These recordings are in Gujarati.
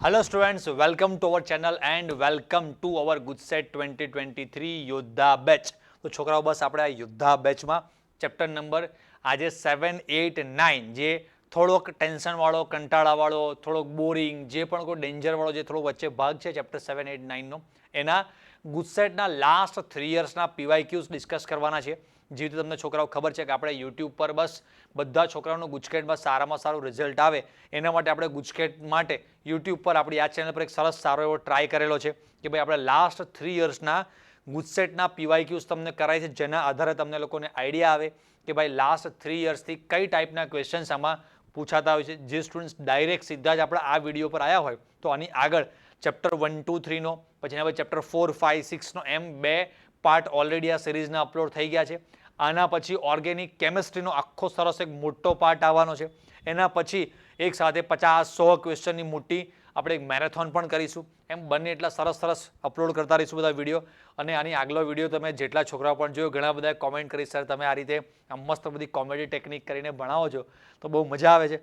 Hello students, welcome to our channel and welcome to our GUJSET 2023 યોદ્ધા બેચ. તો છોકરાઓ બસ આપણે આ યોદ્ધા બેચમાં ચેપ્ટર નંબર આજે 7, 8, 9 જે થોડોક ટેન્શનવાળો, કંટાળાવાળો, થોડોક બોરિંગ, જે પણ કોઈ ડેન્જરવાળો જે થોડો વચ્ચે ભાગ છે ચેપ્ટર 7, 8, 9નો એના ગુજસેટના લાસ્ટ 3 યર્સના PYQs ડિસ્કસ કરવાના છે. જે રીતે તમને છોકરાઓ ખબર છે કે આપણે યુટ્યુબ પર બસ બધા છોકરાઓનું ગુજકેટમાં સારામાં સારું રિઝલ્ટ આવે એના માટે આપણે ગુજકેટ માટે યુટ્યુબ પર આપણી આ ચેનલ પર એક સરસ સારો એવો ટ્રાય કરેલો છે કે ભાઈ આપણે લાસ્ટ 3 યર્સના ગુજસેટના PYQs તમને કરાય છે, જેના આધારે તમને લોકોને આઈડિયા આવે કે ભાઈ લાસ્ટ 3 યર્સથી કઈ ટાઈપના ક્વેશ્ચન્સ આમાં પૂછાતા હોય છે. જે સ્ટુડન્ટ્સ ડાયરેક્ટ સીધા જ આપણા આ વિડીયો પર આવ્યા હોય તો આની આગળ ચેપ્ટર 1, 2, 3નો પછી એના પછી ચેપ્ટર 4, 5, 6નો એમ 2 પાર્ટ ઓલરેડી આ સિરીઝના અપલોડ થઈ ગયા છે. આના પછી ઓર્ગેનિક કેમિસ્ટ્રીનો આખો સરસ એક મોટો પાર્ટ આવવાનો છે. એના પછી એક સાથે 50-100 ક્વેશ્ચનની મોટી આપણે એક મેરેથોન પણ કરીશું. એમ બંને એટલા સરસ અપલોડ કરતા રહીશું બધા વિડીયો. અને આની આગલો વિડીયો તમે જેટલા છોકરાઓ પણ જોયો ઘણા બધા કોમેન્ટ કરી સર તમે આ રીતે આમ મસ્ત બધી કોમેડી ટેકનિક કરીને ભણાવો છો તો બહુ મજા આવે છે.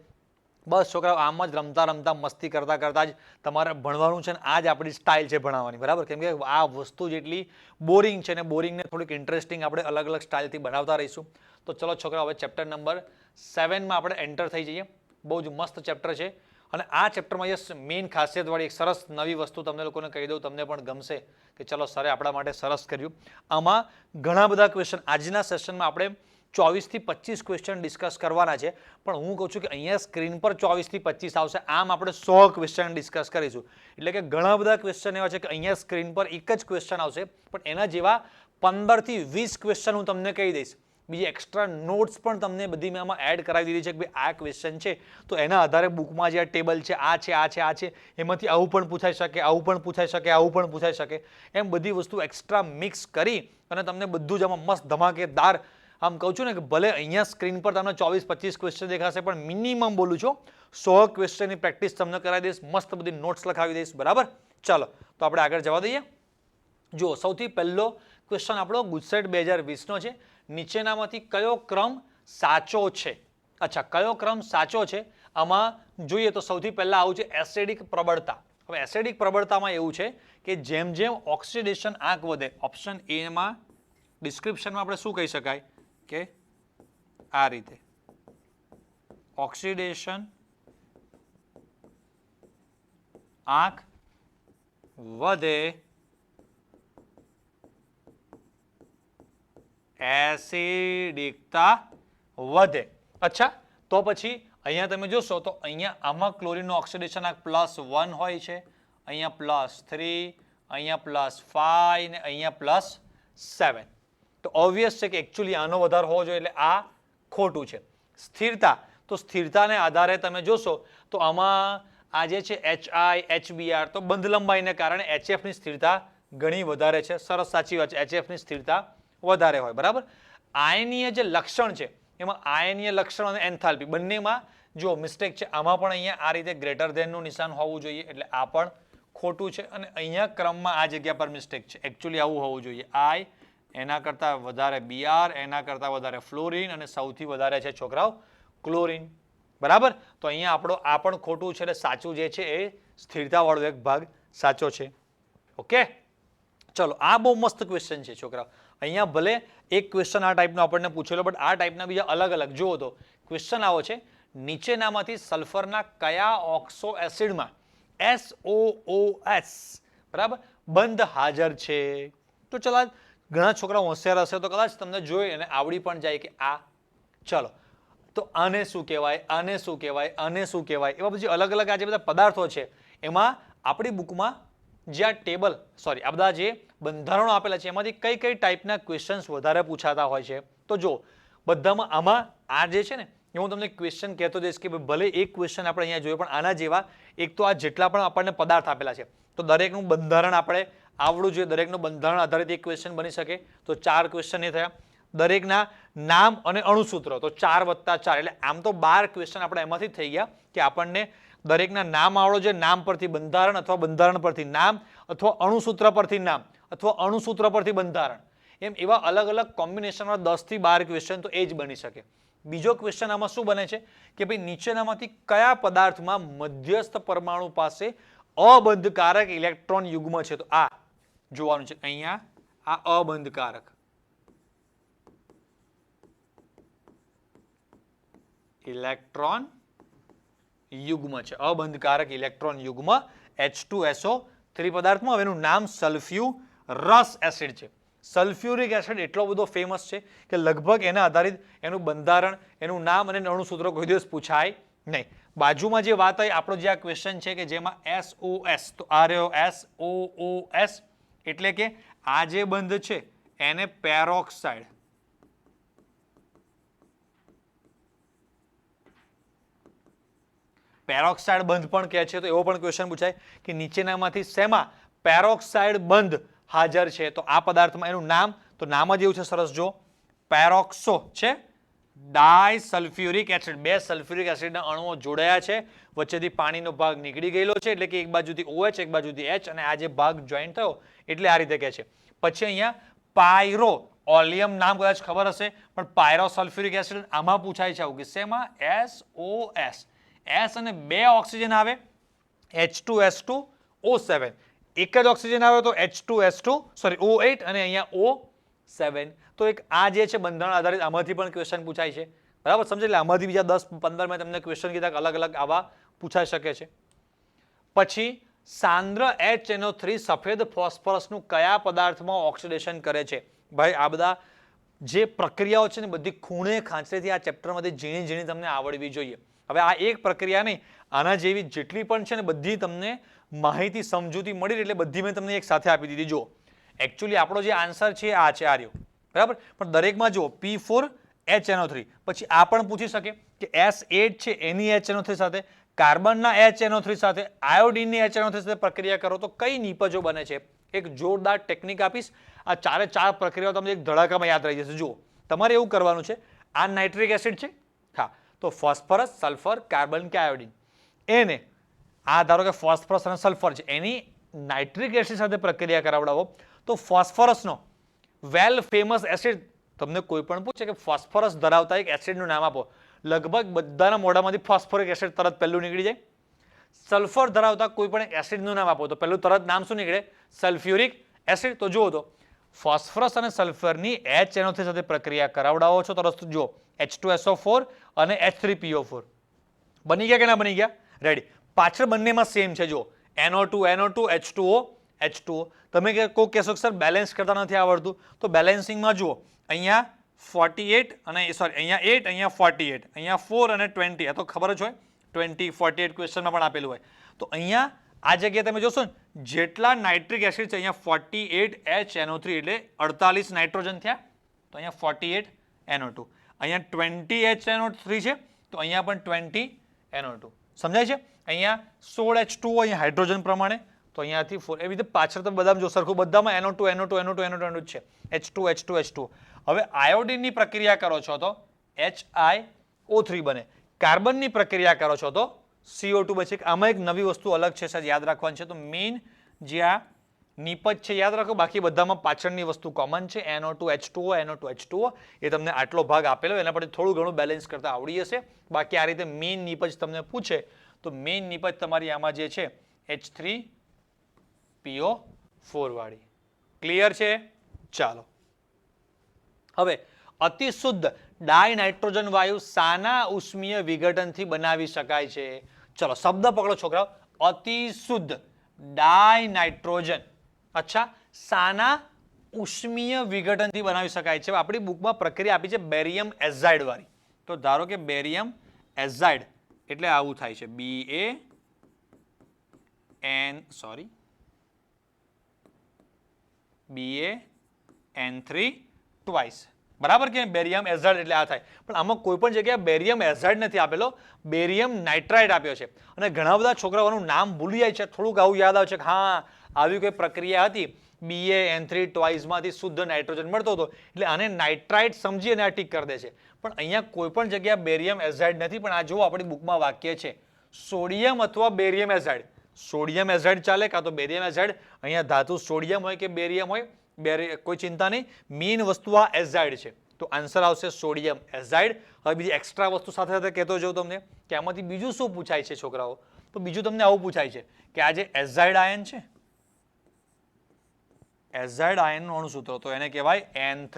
બસ છોકરાઓ આમ જ રમતા મસ્તી કરતા જ તમારે ભણવાનું છે ને આ જ આપણી સ્ટાઇલ છે ભણાવવાની, બરાબર? કેમ કે આ વસ્તુ જેટલી બોરિંગ છે ને બોરિંગને થોડીક ઇન્ટરેસ્ટિંગ આપણે અલગ સ્ટાઇલથી બનાવતા રહીશું. તો ચલો છોકરાઓ હવે ચેપ્ટર નંબર 7માં આપણે એન્ટર થઈ જઈએ. બહુ જ મસ્ત ચેપ્ટર છે અને આ ચેપ્ટરમાં યસ મેઇન ખાસિયતવાળી એક સરસ નવી વસ્તુ તમને લોકોને કહી દઉં, તમને પણ ગમશે કે ચલો સરે આપણા માટે સરસ કર્યું. આમાં ઘણા બધા ક્વેશ્ચન આજના સેશનમાં આપણે 24 થી 25 ક્વેશ્ચન ડિસ્કસ કરવાના છે. પણ હું કહું છું કે અહીંયા સ્ક્રીન પર 24 થી 25 આવશે, આમ આપણે 100 ક્વેશ્ચન ડિસ્કસ કરીશું. એટલે કે ઘણા બધા ક્વેશ્ચન એવા છે કે અહીંયા સ્ક્રીન પર એક જ ક્વેશ્ચન આવશે પણ એના જેવા 15 થી 20 ક્વેશ્ચન હું તમને કહી દઈશ. બીજી એક્સ્ટ્રા નોટ્સ પણ તમને બધી મેં આમાં એડ કરાવી દીધી છે કે ભાઈ આ ક્વેશ્ચન છે તો એના આધારે બુકમાં જે ટેબલ છે આ છે એમાંથી આવું પણ પૂછાઈ શકે, આવું પણ પૂછાઈ શકે, આવું પણ પૂછાઈ શકે, એમ બધી વસ્તુ એક્સ્ટ્રા મિક્સ કરી અને તમને બધું જ આમાં મસ્ત ધમાકેદાર આમ કહું છું ને કે ભલે અહીંયા સ્ક્રીન પર તમને 24-25 ક્વેશ્ચન દેખાશે પણ મિનિમમ બોલું છું 100 ક્વેશ્ચનની પ્રેક્ટિસ તમને કરાવી દઈશ, મસ્ત બધી નોટ્સ લખાવી દઈશ, બરાબર? ચાલો તો આપણે આગળ જવા દઈએ. જુઓ, સૌથી પહેલો ક્વેશ્ચન આપણો ગુજસેટ 2020નો છે. નીચેનામાંથી કયો ક્રમ સાચો છે? અચ્છા, કયો ક્રમ સાચો છે આમાં જોઈએ તો સૌથી પહેલા આવું છે એસિડિક પ્રબળતા. હવે એસિડિક પ્રબળતામાં એવું છે કે જેમ જેમ ઓક્સિડેશન આંક વધે, ઓપ્શન એમાં ડિસ્ક્રિપ્શનમાં આપણે શું કહી શકાય કે આ રીતે ઓક્સિડેશન આંક વધે એસિડિકતા વધે. અચ્છા, તો પછી અહીંયા તમે જોશો તો અહીંયા આમાં ક્લોરીનનો ઓક્સિડેશન આંક +1 હોય છે, અહીંયા +3, અહીંયા +5 ને અહીંયા +7. તો ઓબ્વિયસ છે કે એકચ્યુઅલી આનો વધારે હોવો જોઈએ એટલે આ ખોટું છે. સ્થિરતા, તો સ્થિરતાને આધારે તમે જોશો તો આમાં આ જે છે HI, HBr તો બંધ લંબાઈને કારણે HF ની સ્થિરતા ઘણી વધારે છે. સરસ, સાચી વાત છે, HF ની સ્થિરતા વધારે હોય, બરાબર? આયનીય જે લક્ષણ છે એમાં આયનીય લક્ષણ અને એન્થાલ્પી બંનેમાં જો મિસ્ટેક છે. આમાં પણ અહીંયા આ રીતે ગ્રેટર ધેનનું નિશાન હોવું જોઈએ એટલે આ પણ ખોટું છે અને અહીંયા ક્રમમાં આ જગ્યા પર મિસ્ટેક છે. એકચ્યુઅલી આવું હોવું જોઈએ, I એના કરતાં વધારે Br, એના કરતાં વધારે ફ્લોરિન અને સૌથી વધારે છે છોકરાઓ ક્લોરિન, બરાબર? તો અહીંયા આપણો આ પણ ખોટું છે એટલે સાચું જે છે એ સ્થિરતાવાળો એક ભાગ સાચો છે. ઓકે, ચલો આ બહુ મસ્ત ક્વેશ્ચન છે છોકરાઓ. અહીંયા ભલે એક ક્વેશ્ચન આ ટાઈપનો આપણને પૂછેલો બટ આ ટાઈપના બીજા અલગ જુઓ તો ક્વેશ્ચન આવો છે નીચેનામાંથી સલ્ફરના કયા ઓક્સો એસિડમાં SOOS બરાબર બંધ હાજર છે? તો ચલો ઘણા છોકરાઓ હોશિયાર હશે તો કદાચ તમને જોઈ અને આવડી પણ જાય કે આ. ચલો તો આને શું કહેવાય, આને શું કહેવાય, આને શું કહેવાય, એવા પછી અલગ આ જે બધા પદાર્થો છે એમાં આપણી બુકમાં જે આ ટેબલ આ બધા જે બંધારણો આપેલા છે એમાંથી કઈ ટાઈપના ક્વેશ્ચન્સ વધારે પૂછાતા હોય છે? તો જો બધામાં આમાં આ જે છે ને એ હું તમને ક્વેશ્ચન કહેતો જઈશ કે ભલે એક ક્વેશ્ચન આપણે અહીંયા જોઈએ પણ આના જેવા એક તો આ જેટલા પણ આપણને પદાર્થ આપેલા છે તો દરેકનું બંધારણ આપણે આવડવું જોઈએ. દરેકનું બંધારણ આધારિત એક ક્વેશ્ચન બની શકે તો 4 ક્વેશ્ચન એ થયા. દરેકના નામ અને અણુસૂત્રો તો 4 + 4 એટલે આમ તો 12 ક્વેશ્ચન આપણે એમાંથી થઈ ગયા કે આપણને દરેકના નામ આવડો જોઈએ, નામ પરથી બંધારણ અથવા બંધારણ પરથી નામ અથવા અણુસૂત્ર પરથી નામ અથવા અણુસૂત્ર પરથી બંધારણ, એમ એવા અલગ કોમ્બિનેશનમાં 10 થી 12 ક્વેશ્ચન તો એ જ બની શકે. બીજો ક્વેશ્ચન આમાં શું બને છે કે ભાઈ નીચેનામાંથી કયા પદાર્થમાં મધ્યસ્થ પરમાણુ પાસે અબંધકારક ઇલેક્ટ્રોન યુગ્મ છે. તો આ જોવાનું છે અહીંયા, આ અબંધકારક ઇલેક્ટ્રોન યુગ્મ છે, અબંધકારક ઇલેક્ટ્રોન યુગ્મ H2SO3 પદાર્થમાં. હવે એનું નામ સલ્ફ્યુરસ એસિડ છે. સલ્ફ્યુરિક એસિડ એટલો બધો ફેમસ છે કે લગભગ એના આધારિત એનું બંધારણ, એનું નામ અને અણુસૂત્રો કોઈ દિવસ પૂછાય નહીં. બાજુમાં જે વાત આવી, આપણો જે આ ક્વેશ્ચન છે કે જેમાં SOS, તો આ રહ્યો SOOS, એટલે કે આ જે બંધ છે એને પેરોક્સાઇડ, પેરોક્સાઇડ બંધ પણ કહે છે. તો એવો પણ ક્વેશ્ચન પૂછાય કે નીચેનામાંથી શેમાં પેરોક્સાઇડ બંધ હાજર છે? તો આ પદાર્થમાં એનું નામ, તો નામ જ એવું છે સરસ, જો પેરોક્સો છે, ડાયસલ્ફ્યુરિક એસિડ. બે સલ્ફ્યુરિક એસિડના અણુઓ જોડાયા છે, વચ્ચેથી પાણીનો ભાગ નીકળી ગયેલો છે, એટલે કે એક બાજુથી OH એક બાજુથી H, અને આ જે ભાગ જોઈન્ટ થયો એટલે આ રીતે કહે છે. પછી અહીંયા પાયરો ઓલિયમ નામ કદાચ ખબર હશે, પણ પાયરોસલ્ફ્યુરિક એસિડ આમાં પૂછાય છે આવું કે શેમાં SOS, S અને બે ઓક્સિજન આવે H2S2O7, એક જ ઓક્સિજન આવે તો O8 અને અહીંયા O7. તો એક આ જે છે બંધારણ આધારિત આમાંથી પણ ક્વેશ્ચન પૂછાય છે, બરાબર સમજે? એટલે આમાંથી બીજા 10-15 મેં તમને ક્વેશ્ચન કીધા અલગ અલગ આવા પૂછાઈ શકે છે. પછી સાંદ્ર HNO3 સફેદ ફોસ્ફરસનું કયા પદાર્થમાં ઓક્સિડેશન કરે છે? ભાઈ આ બધા જે પ્રક્રિયાઓ છે ને બધી ખૂણે ખાંચરેથી આ ચેપ્ટરમાંથી ઝીણી ઝીણી તમને આવડવી જોઈએ. હવે આ એક પ્રક્રિયા નહીં, આના જેવી જેટલી પણ છે ને બધી તમને માહિતી સમજૂતી મળી, એટલે બધી મેં તમને એક સાથે આપી દીધી. જો એકચ્યુઅલી આપણો જે આન્સર છે આ છે, આ રહ્યો, બરાબર. પણ દરેકમાં જો P4HNO3, પછી આ પણ પૂછી શકે કે S8 છે એની HNO3 સાથે, કાર્બનના HNO3 સાથે, આયોડિનની HNO3 સાથે પ્રક્રિયા કરો તો કઈ નિપજો બને છે? એક જોરદાર ટેકનિક આપીશ, આ ચારે ચાર પ્રક્રિયાઓ તમને એક ધડાકામાં યાદ રહી જશે. જુઓ, તમારે એવું કરવાનું છે, આ નાઇટ્રિક એસિડ છે, હા, તો ફોસ્ફરસ, સલ્ફર, કાર્બન કે આયોડિન, એને આ ધારો કે ફોસ્ફરસ અને સલ્ફર છે, એની નાઇટ્રિક એસિડ સાથે પ્રક્રિયા કરાવડાવો તો ફોસ્ફરસનો વેલ ફેમસ એસિડ, તમને કોઈ પણ પૂછે કે ફોસ્ફરસ ધરાવતા એક એસિડનું નામ આપો, લગભગ બધાના મોઢામાંથી ફોસ્ફોરિક એસિડ તરત પહેલું નીકળી જાય. સલ્ફર ધરાવતા કોઈ પણ એસિડનું નામ આપો તો પહેલું તરત નામ શું નીકળે? Sulphuric acid. તો જુઓ, તો ફોસ્ફરસ અને સલ્ફરની HNO3 સાથે પ્રક્રિયા કરાવડાવો છો, તરત જુઓ H2SO4 અને H3PO4 બની ગયા કે ના બની ગયા? રેડી. પાછળ બંનેમાં સેમ છે, જો NO2 H2O H2O. તમે કોઈ કહેશો કે સર બેલેન્સ કરતા નથી આવડતું, તો બેલેન્સિંગમાં જુઓ અહીંયા 48 અને સોરી અહીંયા 8, અહીંયા 48, અહીંયા 4 અને 20, આ તો ખબર જ હોય, 20 48 ક્વેશ્ચનમાં પણ આપેલું હોય. તો અહીંયા આ જગ્યાએ તમે જોશો ને જેટલા નાઇટ્રિક એસિડ છે અહીંયા 48 HNO3 એટલે 48 નાઇટ્રોજન થયા, તો અહીંયા 48 NO2, અહીંયા 20 HNO3 છે તો અહીંયા પણ 20 NO2. સમજાય છે? અહીંયા 16 H2O અહીંયા હાઇડ્રોજન પ્રમાણે, તો અહીંયાથી 4, એવી રીતે પાછળ તમે બધામાં જો સરખું બધામાં NO2 છે, H2. હવે આયોડિનની પ્રક્રિયા કરો છો તો HiO3 બને, કાર્બનની પ્રક્રિયા કરો છો તો CO2 બચે. આમાં એક નવી વસ્તુ અલગ છે, સાહેબ યાદ રાખવાની છે. તો મેઇન જે આ નિપજ છે યાદ રાખો, બાકી બધામાં પાછળની વસ્તુ કોમન છે, NO2 H2O એ તમને આટલો ભાગ આપેલો, એના પરથી થોડું ઘણું બેલેન્સ કરતા આવડી જશે. બાકી આ રીતે મેઇન નિપજ તમને પૂછે તો મેઇન નિપજ તમારી આમાં જે છે H3PO4 વાળી. ક્લિયર છે? ચાલો, હવે અતિ શુદ્ધ ડાયનાઇટ્રોજન વાયુ સાના ઉષ્મીય વિઘટનથી બનાવી શકાય છે? ચલો શબ્દ પકડો છોકરાઓ, અતિ શુદ્ધ ડાયનાઇટ્રોજન, અચ્છા, સાના ઉષ્મીય વિઘટનથી બનાવી શકાય છે? આપણી બુકમાં પ્રક્રિયા આપી છે બેરિયમ એઝાઇડ વાળી. તો ધારો કે બેરિયમ એઝાઇડ એટલે આવું થાય છે, BaN3 ટ્વાઇસ, બરાબર કે બેરિયમ એઝાઇડ એટલે આ થાય. પણ આમાં કોઈ પણ જગ્યાએ બેરિયમ એઝાઇડ નથી આપેલો, બેરિયમ નાઇટ્રાઇડ આપ્યો છે. અને ઘણા બધા છોકરાઓનું નામ ભૂલી જાય છે, થોડુંક આવું યાદ આવે છે કે હા આવી કોઈ પ્રક્રિયા હતી, BaN3 ટ્વાઇસમાંથી શુદ્ધ નાઇટ્રોજન મળતો હતો, એટલે આને નાઇટ્રાઇડ સમજી અને આ ટીક કરી દે છે. પણ અહીંયા કોઈ પણ જગ્યાએ બેરિયમ એઝાઇડ નથી. પણ આ જુઓ આપણી બુકમાં વાક્ય છે સોડિયમ અથવા બેરિયમ એઝાઇડ. સોડિયમ એઝાઇડ ચાલે કાં તો બેરિયમ એઝાઇડ. અહીંયા ધાતુ સોડિયમ હોય કે બેરિયમ હોય, કોઈ ચિંતા નહીં, મેઇન વસ્તુ આ એઝાઇડ છે. તો આન્સર આવશે સોડિયમ એઝાઇડ. હવે બીજી એક્સ્ટ્રા વસ્તુ સાથે સાથે કહેતો જાઉં તમને કે આમાંથી બીજું શું પૂછાય છે છોકરાઓ? તો બીજું તમને આવું પૂછાય છે કે આ જે એઝાઇડ આયન છે, એઝાઇડ આયનનું અણુસૂત્ર તો એને કહેવાય N3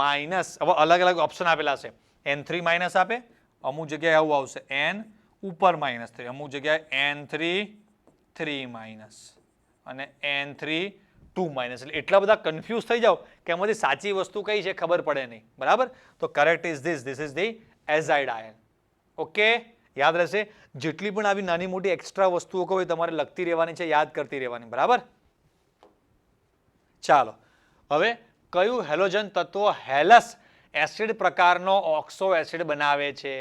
માઇનસ. હવે અલગ અલગ ઓપ્શન આપેલા છે. N3 માઇનસ આપે, અમુક જગ્યાએ આવું આવશે N ઉપર -3, અમુક જગ્યાએ N3 3 માઇનસ અને N3 2 માઇનસ. એટલે એટલા બધા કન્ફ્યુઝ થઈ જાઓ કે એમાંથી સાચી વસ્તુ કઈ છે ખબર પડે નહીં. બરાબર? તો correct is this is the azide ion. Okay, યાદ રહેશે. જેટલી પણ આવી નાની મોટી એક્સ્ટ્રા વસ્તુઓ હોય તમારે લખતી રહેવાની છે, યાદ કરતી રહેવાની. બરાબર? ચાલો, હવે કયું હેલોજન તત્વ હેલસ એસિડ પ્રકારનો ઓક્સો એસિડ બનાવે છે?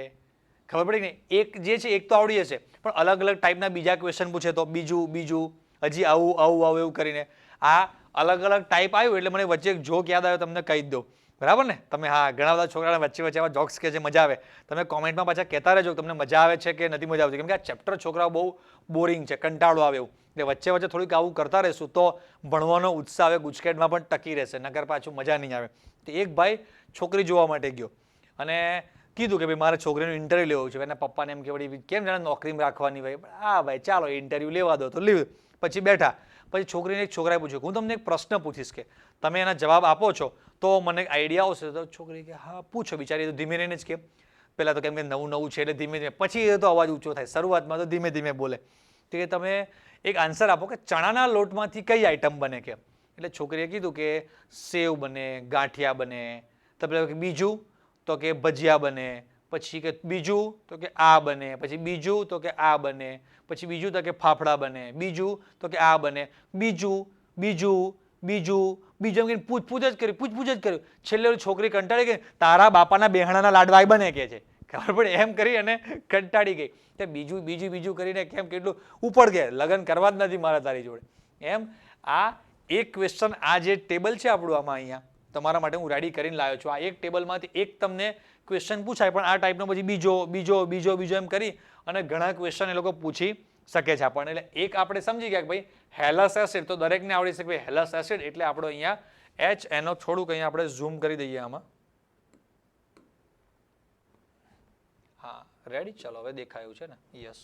ખબર પડી ને? એક જે છે એક તો આવડી હશે, પણ અલગ અલગ ટાઈપના બીજા ક્વેશ્ચન પૂછે તો બીજું હજી આવું એવું કરીને આ અલગ અલગ ટાઈપ આવ્યું એટલે મને વચ્ચે એક જોક યાદ આવ્યો, તમને કહી જ દઉં. બરાબર ને? તમે હા ઘણા બધા છોકરાને વચ્ચે આવા જોક્સ કે જે મજા આવે, તમે કોમેન્ટમાં પાછા કહેતા રહેજો તમને મજા આવે છે કે નથી મજા આવતી, કેમ કે આ ચેપ્ટર છોકરાઓ બહુ બોરિંગ છે, કંટાળો આવે એવું. એટલે વચ્ચે થોડીક આવું કરતા રહેશું તો ભણવાનો ઉત્સાહ આવે ગુજકેટમાં પણ ટકી રહેશે, નકર પાછું મજા નહીં આવે. તો એક ભાઈ છોકરી જોવા માટે ગયો અને કીધું કે ભાઈ મારે છોકરીનું ઇન્ટરવ્યૂ લેવું છે. એના પપ્પાને એમ કે વળી કેમ જાણે નોકરીમાં રાખવાની ભાઈ? હા ભાઈ ચાલો ઇન્ટરવ્યૂ લેવા દો. તો લીધું. પછી બેઠા. પછી છોકરીને એક છોકરાએ પૂછ્યું, હું તમને એક પ્રશ્ન પૂછીશ કે તમે એના જવાબ આપો છો તો મને આઈડિયા આવશે. તો છોકરી કે હા પૂછો. બિચારી તો ધીમે રહીને જ કે પહેલાં તો કેમ કે નવું છે એટલે ધીમે ધીમે, પછી એ તો અવાજ ઊંચો થાય, શરૂઆતમાં તો ધીમે ધીમે બોલે. તો એ તમે એક આન્સર આપો કે ચણાના લોટમાંથી કઈ આઈટમ બને કે? એટલે છોકરીએ કીધું કે સેવ બને, ગાંઠિયા બને. તો પેલા કે બીજું? તો કે ભજીયા બને. પછી કે બીજું? તો કે આ બને. પછી બીજું? તો કે આ બને. પછી બીજું? તો કે ફાફડા બને. બીજું? તો કે આ બને. બીજું એમ કહીને પૂછ જ કર્યું. છેલ્લે છોકરી કંટાળી ગઈ, તારા બાપાના બેહણાના લાડવા બને કે છે. ખબર પડે એમ કરી અને કંટાળી ગઈ. કે બીજું કરીને કેમ કેટલું ઉપર ગયા, લગ્ન કરવા જ નથી મારા તારી જોડે એમ. આ એક ક્વેશ્ચન, આ જે ટેબલ છે આપણું આમાં અહીંયા તમારા માટે હું રેડી કરીને લાવ્યો છું. આ એક ટેબલમાંથી એક તમને ક્વેશ્ચન પૂછાય, પણ આ ટાઈપનો પછી બીજો એમ કરી અને ઘણા ક્વેશ્ચન એ લોકો પૂછી શકે છે આપણને. એટલે એક આપણે સમજી ગયા કે ભાઈ હેલસ એસિડ તો દરેકને આવડી શકે. હેલસ એસિડ એટલે આપણો અહીંયા H એનો થોડુંક અહીંયા આપણે ઝૂમ કરી દઈએ આમાં. હા રેડી? ચલો હવે દેખાયું છે ને? યસ.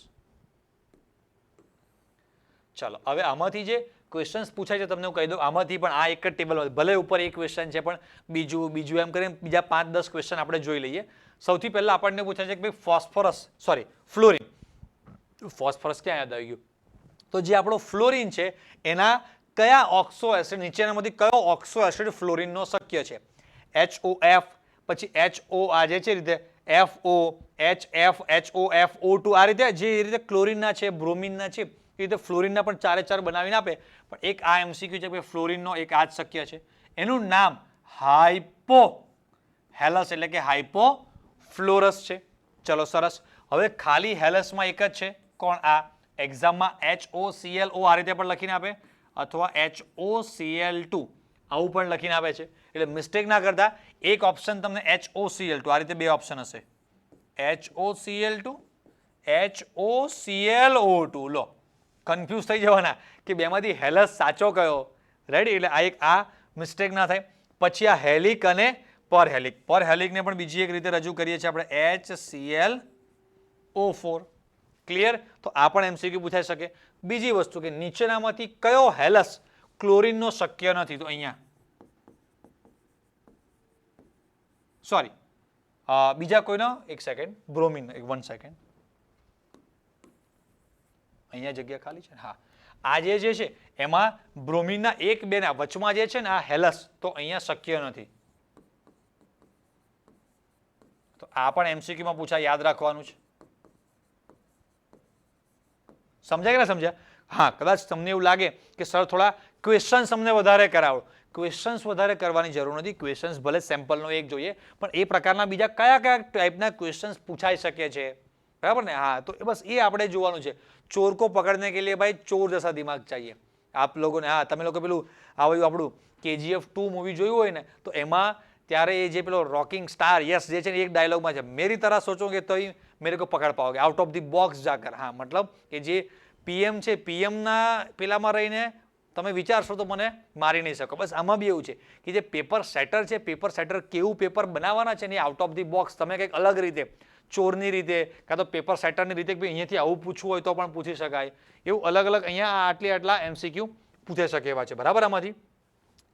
ચાલો હવે આમાંથી જે ક્વેશ્ચન્સ પૂછાય છે તમને હું કહી દઉં. આમાંથી પણ આ એક જ ટેબલ, ભલે ઉપર એક ક્વેશ્ચન છે પણ બીજું એમ કરીને બીજા 5-10 ક્વેશ્ચન આપણે જોઈ લઈએ. સૌથી પહેલા આપણને પૂછાય છે કે ભાઈ ફ્લોરિન. ફોસ્ફરસ ક્યાં યાદ આવી ગયું? તો જે આપણો ફ્લોરિન છે એના કયા ઓક્સો એસિડ, નીચેનામાંથી કયો ઓક્સો એસિડ ફ્લોરિનનો શક્ય છે? HOF, પછી HO, આ જે છે રીતે FO, HF, HOF, O2, આ રીતે જે રીતે ક્લોરિનના છે, બ્રોમિનના છે, એ રીતે ફ્લોરિનના પણ 4 બનાવીને આપે. પણ એક આ MCQ છે કે ફ્લોરિનનો એક આ જ શક્ય છે. એનું નામ હાઇપો હેલસ એટલે કે હાઇપોફ્લોરસ છે. ચલો સરસ. હવે ખાલી હેલસમાં એક જ છે. કોણ? આ એક્ઝામમાં HOClO આ રીતે પણ લખીને આપે અથવા HOCl2 આવું પણ લખીને આપે છે. એટલે મિસ્ટેક ના કરતા એક ઓપ્શન તમને HOCl2 આ રીતે 2 ઓપ્શન હશે. HOCl2, HOClO2. લો કન્ફ્યુઝ થઈ જવાના કે બેમાંથી હેલસ સાચો કયો? રેડી? એટલે આ એક આ મિસ્ટેક ના થાય. પછી આ હેલિક અને પરહેલિક. પરહેલિકને પણ બીજી એક રીતે રજૂ કરીએ છીએ આપણે HClO4. ક્લિયર? તો આ પણ MCQ પૂછાઈ શકે. બીજી વસ્તુ કે નીચેનામાંથી કયો હેલસ ક્લોરિનનો શક્ય નથી? તો અહીંયા સોરી બીજા કોઈનો એક સેકન્ડ બ્રોમિન, 1 સેકન્ડ અહીંયા જગ્યા ખાલી છે. હા આ જે છે એમાં બ્રોમિનના 1, 2 ના વચમાં જે છે ને આ હેલસ તો અહીંયા શક્ય નથી. તો આ પણ MCQ માં પૂછાય, યાદ રાખવાનું છે. સમજાય કે ના સમજ્યા? હા કદાચ તમને એવું લાગે કે સર થોડા ક્વેશ્ચન્સ અમને વધારે કરાવો. ક્વેશ્ચન્સ વધારે કરવાની જરૂર નથી. ક્વેશ્ચન્સ ભલે સેમ્પલનો એક જોઈએ પણ એ પ્રકારના બીજા કયા ટાઈપના ક્વેશ્ચન્સ પૂછાઈ શકે છે? બરાબર ને? હા તો બસ એ આપણે જોવાનું છે. ચોર કો પકડને કે લીએ ભાઈ ચોર જૈસા દિમાગ चाहिए આપ લોકોને. હા તમે લોકો પેલું આપણું KGF 2 મૂવી જોયું હોય ને તો એમાં ત્યારે એ જે પેલો રોકિંગ સ્ટાર યસ જે છે ને એક ડાયલોગમાં છે, મેરી તરહ સોચોગે તો મેરે કો પકડ પાઓગે, આઉટ ઓફ ધી બોક્સ જાકર. હા મતલબ કે જે PM છે PMના પેલામાં રહીને તમે વિચારશો તો મને મારી નહીં શકો. બસ આમાં બી એવું છે કે જે પેપર સેટર છે, પેપર સેટર કેવું પેપર બનાવવાના છે ને આઉટ ઓફ ધી બોક્સ તમે કંઈક અલગ રીતે ચોરની રીતે કાં તો પેપર સેટરની રીતે કે અહીંયાથી આવું પૂછવું હોય તો પણ પૂછી શકાય. એવું અલગ અલગ અહીંયા આટલા MCQ પૂછાઈ શકે એવા છે. બરાબર આમાંથી?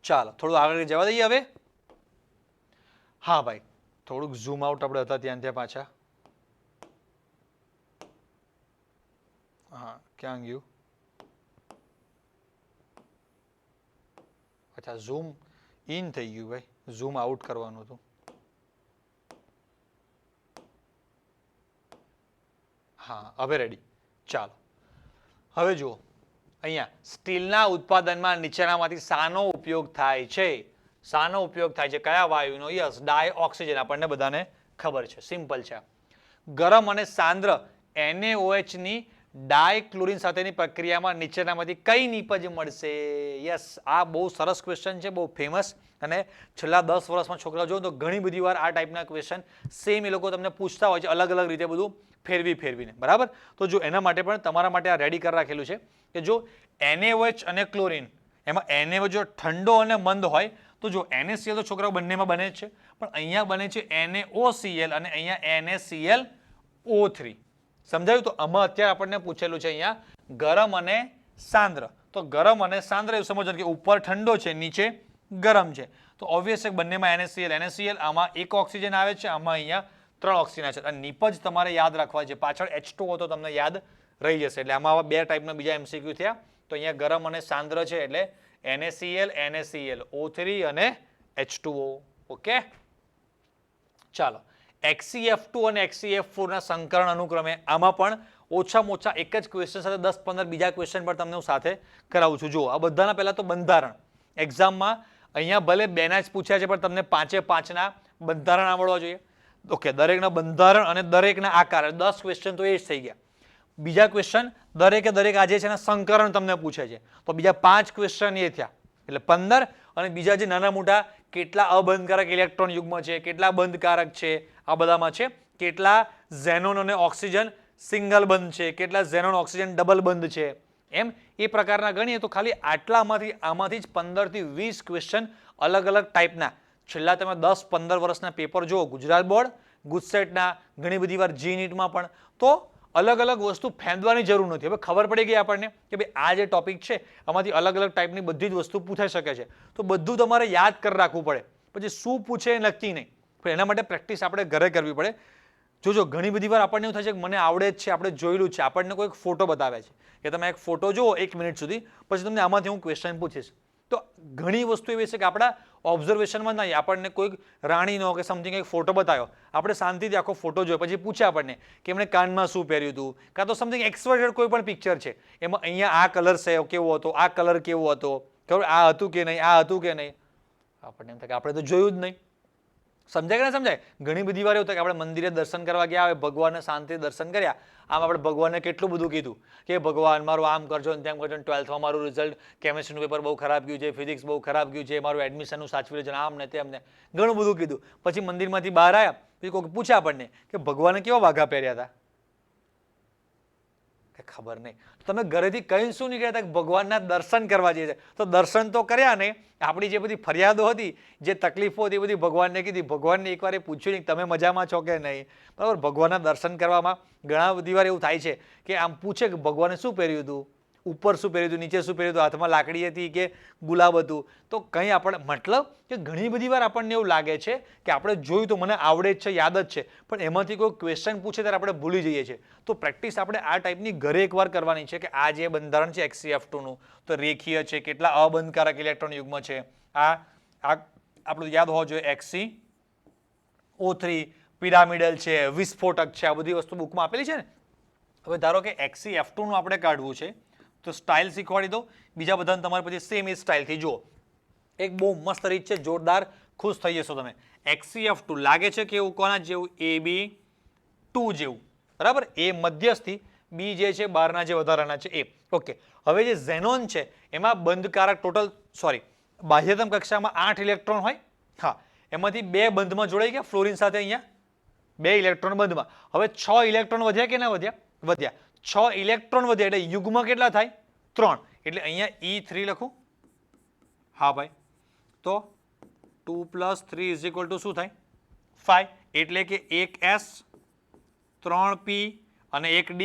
ચાલો થોડું આગળ જવા દઈએ હવે. હા ભાઈ, થોડુંક ઝૂમ આઉટ આપણે હતા ત્યાં પાછા. હા, ક્યાં ગયું? અચ્છા, ઝૂમ ઇન થઈ ગયું ભાઈ, ઝૂમ આઉટ કરવાનું હતું. હા, હવે રેડી. ચાલો હવે જુઓ, અહીંયા સ્ટીલના ઉત્પાદનમાં નીચેનામાંથી શાનો ઉપયોગ થાય છે? શાનો ઉપયોગ થાય છે? કયા વાયુનો? યસ, ડાયઓક્સિજન. આપણને બધાને ખબર છે, સિમ્પલ છે. ગરમ અને સાંદ્ર NaOH ની ડાયક્લોરિન સાથેની પ્રક્રિયામાં નીચેનામાંથી કઈ નીપજ મળશે? યસ, આ બહુ સરસ ક્વેશ્ચન છે, બહુ ફેમસ, અને છેલ્લા 10 વર્ષમાં છોકરા જો તો ઘણી બધી વાર આ ટાઈપના ક્વેશ્ચન સેમ એ લોકો તમને પૂછતા હોય છે, અલગ અલગ રીતે બધું ફેરવીને. બરાબર? તો જો એના માટે પણ તમારા માટે આ રેડી કરી રાખેલું છે કે જો NaOH અને ક્લોરિન, એમાં NaOH જો ઠંડો અને મંદ હોય તો જો NaCl તો છોકરાઓ બંનેમાં બને જ છે, પણ અહીંયા બને છે NaOCl અને અહીંયા NaClO3. સમજાયું? તો આમાં અત્યારે આપણને પૂછેલું છે અહીંયા ગરમ અને સાંદ્ર. તો ગરમ અને સાંદ્ર એવું સમજવાનું કે ઉપર ઠંડો છે, નીચે ગરમ છે. તો ઓબ્વિયસ બંનેમાં NaCl, આમાં એક ઓક્સિજન આવે છે, આમાં અહીંયા 3 ઓક્સિજન આવે છે. અને નીપજ તમારે યાદ રાખવા છે, પાછળ H2O તો તમને યાદ રહી જશે. એટલે આમાં આવા 2 ટાઈપના બીજા MCQ થયા. તો અહીંયા ગરમ અને સાંદ્ર છે એટલે NaCl, અને H2O. ઓકે, ચાલો. HCF2 અને HCF4 ના સંકરણ અનુક્રમે આમાં પણ ઓછામાં ઓછા એક જ ક્વેશ્ચન સાથે 10-15 બીજા ક્વેશ્ચન પણ તમને હું સાથે કરાવું છું. જુઓ, આ બધાના પહેલા તો બંધારણ એક્ઝામમાં અહીંયા ભલે 2 ના જ પૂછ્યા છે, પણ તમને 5 ના બંધારણ આવડવા જોઈએ. ઓકે, દરેકના બંધારણ અને દરેકના આકાર, 10 ક્વેશ્ચન તો એ જ થઈ ગયા. બીજા ક્વેશ્ચન દરેક આજે છે ને સંકરણ તમને પૂછે છે, તો બીજા 5 ક્વેશ્ચન એ થયા એટલે 15. અને બીજા જે નાના મોટા કેટલા અબંધકારક ઇલેક્ટ્રોન યુગ્મ છે, કેટલા બંધકારક છે, આ બધામાં છે, કેટલા ઝેનોન અને ઓક્સિજન સિંગલ બંધ છે, કેટલા ઝેનોન ઓક્સિજન ડબલ બંધ છે, એમ એ પ્રકારના ગણીએ તો ખાલી આમાંથી જ 15 થી 20 ક્વેશ્ચન અલગ અલગ ટાઈપના. છેલ્લા તમે 10-15 વર્ષના પેપર જુઓ, ગુજરાત બોર્ડ, ગુજસેટના, ઘણી બધી વાર GNETમાં પણ, તો અલગ અલગ વસ્તુ ફેંદવાની જરૂર નથી. હવે ખબર પડી ગઈ આપણને કે ભાઈ આ જે ટોપિક છે આમાંથી અલગ અલગ ટાઈપની બધી જ વસ્તુ પૂછાઈ શકે છે. તો બધું તમારે યાદ કરી રાખવું પડે, પછી શું પૂછે એ નક્કી નહીં, પણ એના માટે પ્રેક્ટિસ આપણે ઘરે કરવી પડે. જોજો, ઘણી બધી વાર આપણને એવું થાય છે કે મને આવડે જ છે, આપણે જોયેલું જ છે, આપણને કોઈ ફોટો બતાવે છે કે તમે એક ફોટો જુઓ 1 મિનિટ સુધી, પછી તમને આમાંથી હું ક્વેશ્ચન પૂછીશ. તો ઘણી વસ્તુ એવી છે કે આપણા ઓબ્ઝર્વેશનમાં નહીં, આપણને કોઈ રાણીનો કે સમથિંગ એક ફોટો બતાવ્યો, આપણે શાંતિથી આખો ફોટો જોયો, પછી પૂછે આપણને કે એમણે કાનમાં શું પહેર્યું હતું, કાં તો સમથિંગ એક્સવાઇઝેડ કોઈ પણ પિક્ચર છે, એમાં અહીંયા આ કલર કેવો હતો, આ કલર કેવો હતો, ખબર આ હતું કે નહીં, આ હતું કે નહીં, આપણને એમ થાય કે આપણે તો જોયું જ નહીં. સમજાય કે ના સમજાય? ઘણી બધી વાર એવું થાય કે આપણે મંદિરે દર્શન કરવા ગયા હોય, ભગવાનને શાંતિ દર્શન કર્યા, આમ આપણે ભગવાનને કેટલું બધું કીધું કે ભગવાન મારું આમ કરજો ને તેમ કરજો, 12થમાં મારું રિઝલ્ટ કેમિસ્ટ્રીનું પેપર બહુ ખરાબ ગયું છે, ફિઝિક્સ બહુ ખરાબ ગયું છે, મારું એડમિશનનું સાચવી લેજો, આમ ને તેમ ને ઘણું બધું કીધું. પછી મંદિરમાંથી બહાર આવ્યા, પછી કોઈ પૂછ્યા આપણને કે ભગવાને કેવા વાઘા પહેર્યા હતા, ખબર નહીં. તમે ઘરેથી કઈ શું નીકળ્યા હતા? ભગવાનના દર્શન કરવા જઈએ છે. તો દર્શન તો કર્યા ને, આપણી જે બધી ફરિયાદો હતી, જે તકલીફો હતી, એ બધી ભગવાનને કીધી. ભગવાનને એકવાર એ પૂછ્યું નહીં તમે મજામાં છો કે નહીં, બરાબર? ભગવાનના દર્શન કરવામાં ઘણા બધી વાર એવું થાય છે કે આમ પૂછે કે ભગવાને શું પહેર્યું હતું, ઉપર શું પહેર્યું હતું, નીચે શું પહેર્યું હતું, હાથમાં લાકડી હતી કે ગુલાબ હતું, તો કંઈ આપણે મતલબ કે ઘણી બધી વાર આપણને એવું લાગે છે કે આપણે જોયું તો મને આવડે જ છે, યાદ જ છે, પણ એમાંથી કોઈ ક્વેશ્ચન પૂછે ત્યારે આપણે ભૂલી જઈએ છીએ. તો પ્રેક્ટિસ આપણે આ ટાઈપની ઘરે એકવાર કરવાની છે કે આ જે બંધારણ છે HCF2નું, તો રેખીય છે, કેટલા અબંધકારક ઇલેક્ટ્રોન યુગ્મ છે, આ આપણું યાદ હોવો જોઈએ. HCO3 પિરામિડલ છે, વિસ્ફોટક છે, આ બધી વસ્તુ બુકમાં આપેલી છે ને. હવે ધારો કે HCF2નું આપણે કાઢવું છે, તો સ્ટાઇલ શીખવાડી દો. બીજા બધાને તમારે પછી સેમ એ સ્ટાઇલથી જુઓ. એક બહુ મસ્ત રીત છે, જોરદાર, ખુશ થઈ જશો તમે. HCF2 લાગે છે કે એવું કોના જેવું? AB2 જેવું, બરાબર? એ મધ્યસ્થી, બી જે છે બહારના જે વધારાના છે એ. ઓકે, હવે જે ઝેનોન છે એમાં બંધકારક બાહ્યતમ કક્ષામાં 8 ઇલેક્ટ્રોન હોય. હા, એમાંથી 2 બંધમાં જોડાઈ ગયા ફ્લોરિન સાથે, અહીંયા 2 ઇલેક્ટ્રોન બંધમાં. હવે 6 ઇલેક્ટ્રોન વધ્યા કે ના વધ્યા? વધ્યા. 6 ઇલેક્ટ્રોન વધ્યા એટલે યુગ્મ કેટલા થાય? 3. એટલે અહીંયા E3 લખું. હા ભાઈ, તો 2 + 3 = શું થાય? 5. એટલે કે એક S 3p અને 1d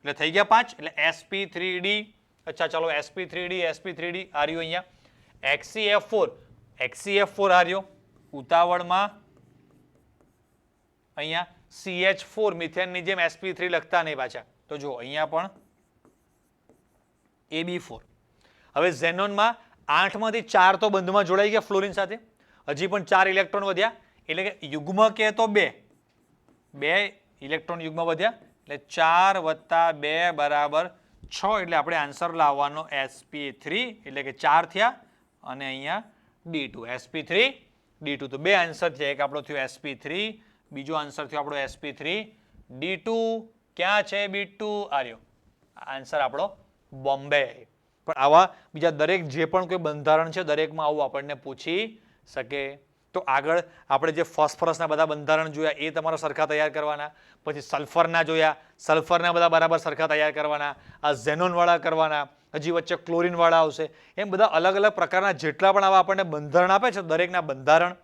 એટલે થઈ ગયા 5 એટલે sp3d. અચ્છા ચાલો sp3d આ રહ્યું અહીંયા. HCF4 આ રહ્યો ઉતાવળમાં અહીંયા CH4 મિથેનની જેમ sp3 લખતા નહીં પાછા. તો જો અહીંયા પણ AB4. હવે ઝેનોનમાં 8 માંથી 4 તો બંધમાં જોડાઈ ગયા ફ્લોરિન સાથે, હજી પણ 4 ઇલેક્ટ્રોન વધ્યા એટલે કે યુગ્મ કે તો 2 ઇલેક્ટ્રોન યુગ્મ વધ્યા એટલે 4 + 2 = 6 એટલે આપણે આન્સર લાવવાનો sp3 એટલે કે 4 થયા અને અહીંયા d2 sp3 d2 તો બે આન્સર છે. એક આપણો થયો sp3, બીજો આન્સર થયો આપણો sp3 d2. ક્યાં છે b2? આર્યો આન્સર આપણો બોમ્બે. પણ આવા બીજા દરેક જે પણ કોઈ બંધારણ છે દરેકમાં આવું આપણને પૂછી શકે. તો આગળ આપણે જે ફોસ્ફરસના બધા બંધારણ જોયા એ તમારા સરખા તૈયાર કરવાના, પછી સલ્ફરના જોયા, સલ્ફરના બધા બરાબર સરખા તૈયાર કરવાના, આ ઝેનોનવાળા કરવાના, હજી વચ્ચે ક્લોરિનવાળા આવશે. એમ બધા અલગ અલગ પ્રકારના જેટલા પણ આવા આપણને બંધારણ આપે છે દરેકના બંધારણ,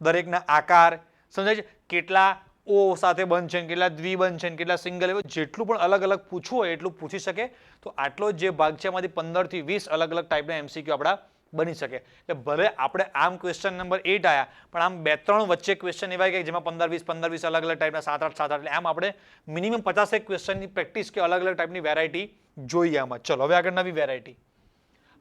દરેકના આકાર સમજાય છે, કેટલા ઓ સાથે બંધ છે, કેટલા દ્વિબંધ છે, કેટલા સિંગલ, જેટલું પણ અલગ અલગ પૂછવું હોય એટલું પૂછી શકે. તો આટલો જે ભાગ છે એમાંથી 15 થી 20 અલગ અલગ ટાઈપના MCQ આપણા બની શકે. એટલે ભલે આપણે આમ ક્વેશ્ચન નંબર 8 આયા પણ આમ 2-3 વચ્ચે ક્વેશ્ચન એવા કે જેમાં 15-20 અલગ અલગ ટાઈપના 7-8 એટલે આમ આપણે મિનિમમ 50 ક્વેશ્ચનની પ્રેક્ટિસ કે અલગ અલગ ટાઈપની વેરાયટી જોઈએ આમાં. ચલો હવે આગળ નવી વેરાયટી.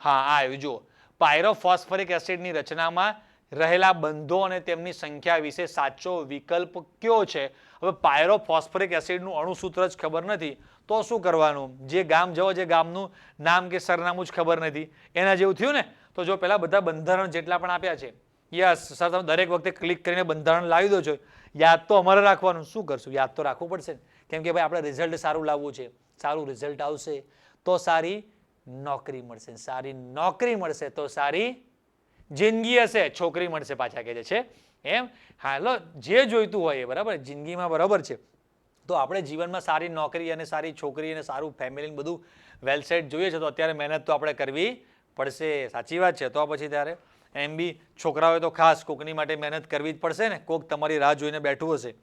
હા આ આવ્યું જુઓ, પાયરોફોસ્ફરિક એસિડની રચનામાં રહેલા બંધો અને તેમની સંખ્યા વિશે સાચો વિકલ્પ કયો છે? હવે પાયરોફોસ્ફરિક એસિડનું અણુસૂત્ર જ ખબર નથી તો શું કરવાનું? જે ગામ જવો, જે ગામનું નામ કે સરનામું જ ખબર નથી એના જેવું થયું ને. તો જો પેલા બધા બંધારણ જેટલા પણ આપ્યા છે, યસ સર તમે દરેક વખતે ક્લિક કરીને બંધારણ લાવી દો છો, યાદ તો અમારે રાખવાનું. શું કરશું? યાદ તો રાખવું પડશે ને, કેમ કે ભાઈ આપણે રિઝલ્ટ સારું લાવવું છે. સારું રિઝલ્ટ આવશે તો સારી નોકરી મળશે, સારી નોકરી મળશે તો સારી જિંદગી હશે, છોકરી મળશે પાછા કહે છે એમ. હાલો જે જોઈતું હોય એ બરાબર જિંદગીમાં બરાબર છે. તો આપણે જીવનમાં સારી નોકરી અને સારી છોકરી અને સારું ફેમિલી બધું વેલ સેટ જોઈએ છે તો અત્યારે મહેનત તો આપણે કરવી પડશે. સાચી વાત છે. તો પછી ત્યારે એમ બી છોકરાઓએ તો ખાસ કોકની માટે મહેનત કરવી જ પડશે ને, કોક તમારી રાહ જોઈને બેઠું હશે.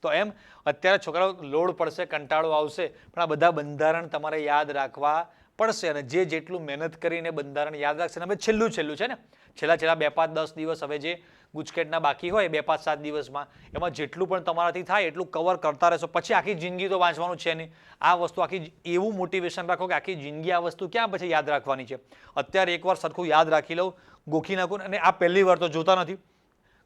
તો એમ અત્યારે છોકરાઓ લોડ પડશે, કંટાળો આવશે, પણ આ બધા બંધારણ તમારે યાદ રાખવા પડશે. અને જે જેટલું મહેનત કરીને બંધારણ યાદ રાખશે ને, હવે છેલ્લું છે ને, છેલ્લા 2-5-10 દિવસ હવે જે ગુજકેટના બાકી હોય 2-5-7 દિવસમાં એમાં જેટલું પણ તમારાથી થાય એટલું કવર કરતા રહેશો. પછી આખી જિંદગી તો વાંચવાનું છે નહીં. આ વસ્તુ આખી એવું મોટિવેશન રાખો કે આખી જિંદગી આ વસ્તુ ક્યાં પછી યાદ રાખવાની છે. અત્યારે એકવાર સરખું યાદ રાખી લઉં, ગોખી નાખું. અને આ પહેલી વાર તો જોતા નથી.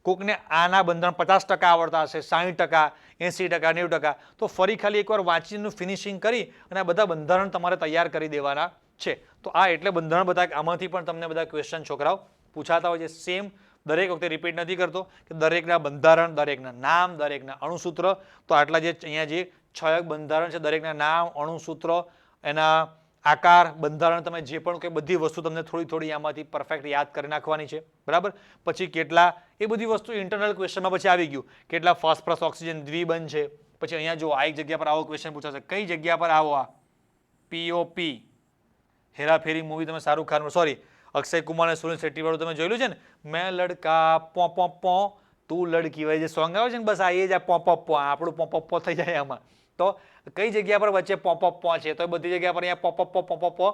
કોકને આના બંધારણ 50% આવડતા હશે, 60%, 80%, 90%, તો ફરી ખાલી એકવાર વાંચીનું ફિનિશિંગ કરી અને આ બધા બંધારણ તમારે તૈયાર કરી દેવાના છે. તો આ એટલે બંધારણ બધા આમાંથી પણ તમને બધા ક્વેશ્ચન છોકરાઓ પૂછાતા હોય છે. સેમ દરેક વખતે રિપીટ નથી કરતો કે દરેકના બંધારણ, દરેકના નામ, દરેકના અણુસૂત્ર. તો આટલા જે અહીંયા જે 6 બંધારણ છે દરેકના નામ, અણુસૂત્ર, એના આકાર, બંધારણ, તમે જે પણ કોઈ બધી વસ્તુ તમને થોડી આમાંથી પરફેક્ટ યાદ કરી નાખવાની છે બરાબર. પછી કેટલા એ બધી વસ્તુ ઇન્ટરનલ ક્વેશ્ચનમાં પછી આવી ગયું, કેટલા ફોસ્ફરસ ઓક્સિજન દ્વિબંધ છે. પછી અહીંયા જો આ એક જગ્યા પર આવો ક્વેશ્ચન પૂછાશે, કઈ જગ્યા પર આવો? આ POP હેરાફેરી મૂવી તમે શાહરુખ ખાન, સોરી અક્ષય કુમાર અને સુનિલ શેટ્ટી વાળું તમે જોયેલું છે ને, મેં લડકા પો પો પો તું લડકી વાળી જે સોંગ આવે છે ને, બસ આ એ જ આ પો પો પો આપણું પો પો પો થઈ જાય આમાં. તો કઈ જગ્યા પર વચ્ચે પો પો પો છે? તો એ બધી જગ્યા પર અહીંયા પો પો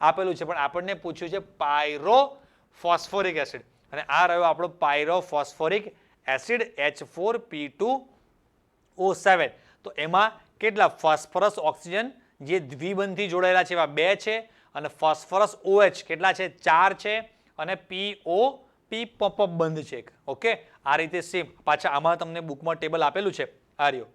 આપેલું છે. પણ આપણને પૂછ્યું છે પાયરોફોસ્ફોરિક એસિડ અને આ રહ્યો આપણો પાયરોફોસ્ફોરિક એસિડ H4P2O7. તો એમાં કેટલા ફોસ્ફરસ ઓક્સિજન જે દ્વિબંધથી જોડાયેલા છે એવા 2 છે અને ફોસ્ફરસ OH કેટલા છે? 4 છે અને POP પપ બંધ છે. ઓકે આ રીતે સેમ પાછા આમાં તમને બુકમાં ટેબલ આપેલું છે. આ રહ્યો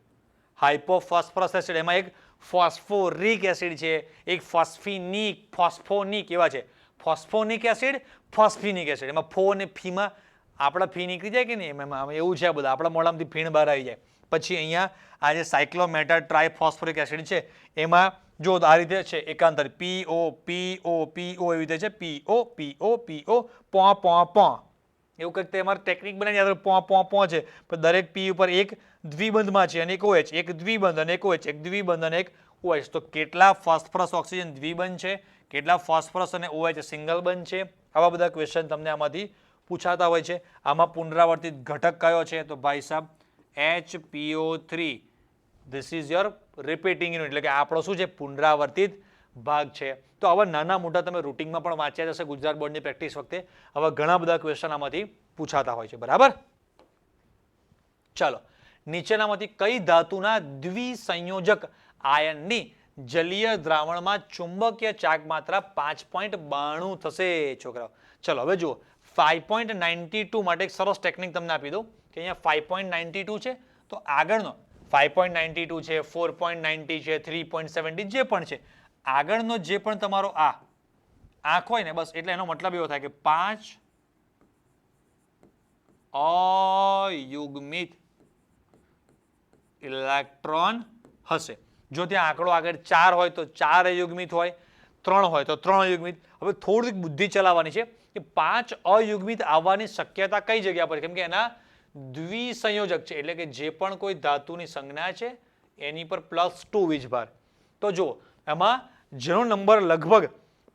હાઇપોફોસ્ફરસ એસિડ, એમાં એક ફોસ્ફોરિક એસિડ છે, એક ફોસ્ફોનિક એવા છે. ફોસ્ફોનિક એસિડ, ફોસ્ફિનિક એસિડ, એમાં ફો અને ફીમાં આપણા ફી નીકળી જાય કે નહીં, એમાં એવું છે. આ બધા આપણા મોઢામાંથી ફીણ બહાર આવી જાય. પછી અહીંયા આ જે સાયક્લોમેટા ટ્રાયફોસ્ફોરિક એસિડ છે એમાં જો આ રીતે છે એકાંતર PO એવી રીતે છે PO એવું કંઈક તમારે ટેકનિક બનાવી પો છે. પણ દરેક P ઉપર એક દ્વિબંધમાં છે અને એક OH, એક દ્વિબંધ અને એક OH, એક દ્વિબંધ અને એક OH. તો કેટલા ફોસ્ફરસ ઓક્સિજન દ્વિબંધ છે, કેટલા ફોસ્ફરસ અને OH સિંગલ બંધ છે? આવા બધા ક્વેશ્ચન તમને આમાંથી પૂછાતા હોય છે. આમાં પુનરાવર્તિત ઘટક કયો છે? તો ભાઈ સાહેબ HPO3 this is your repeating unit, એટલે કે આપણો શું છે, પુનરાવર્તિત ભાગ છે. તો આવા નાના મોટા તમે રૂટિનમાં પણ વાંચ્યા જશે ગુજરાત બોર્ડની પ્રેક્ટિસ વખતે. આવા ઘણા બધા ક્વેશ્ચન આમાંથી પૂછાતા હોય છે. બરાબર. ચાલો, નીચેનામાંથી કઈ ધાતુના દ્વિસંયોજક આયનની જલીય દ્રાવણમાં ચુંબકીય ચાર્જ માત્રા 5.92 થશે છોકરાઓ? ચલો હવે જુઓ, 5.92 માટે એક સરસ ટેકનિક તમને આપી દઉં કે અહીંયા 5.92 છે, તો આગળનો 5.92 છે, 4.90 છે, 3.70 જે પણ છે, આગળનો જે પણ તમારો આ આંક હોય ને, બસ એટલે એનો મતલબ એવો થાય કે 5 અયુગ્મિત ઇલેક્ટ્રોન હશે. જો ત્યાં આંકડો આગળ 4 હોય તો 4 અયુગ્મિત હોય, 3 હોય તો 3 અયુગ્મિત. હવે થોડીક બુદ્ધિ ચલાવવાની છે કે 5 અયુગ્મિત આવવાની શક્યતા કઈ જગ્યા પર? કેમ કે એના દ્વિસંયોજક છે, એટલે કે જે પણ કોઈ ધાતુની સંજ્ઞા છે એની પર +2 વીજભાર. તો જો એમાં જેનો નંબર લગભગ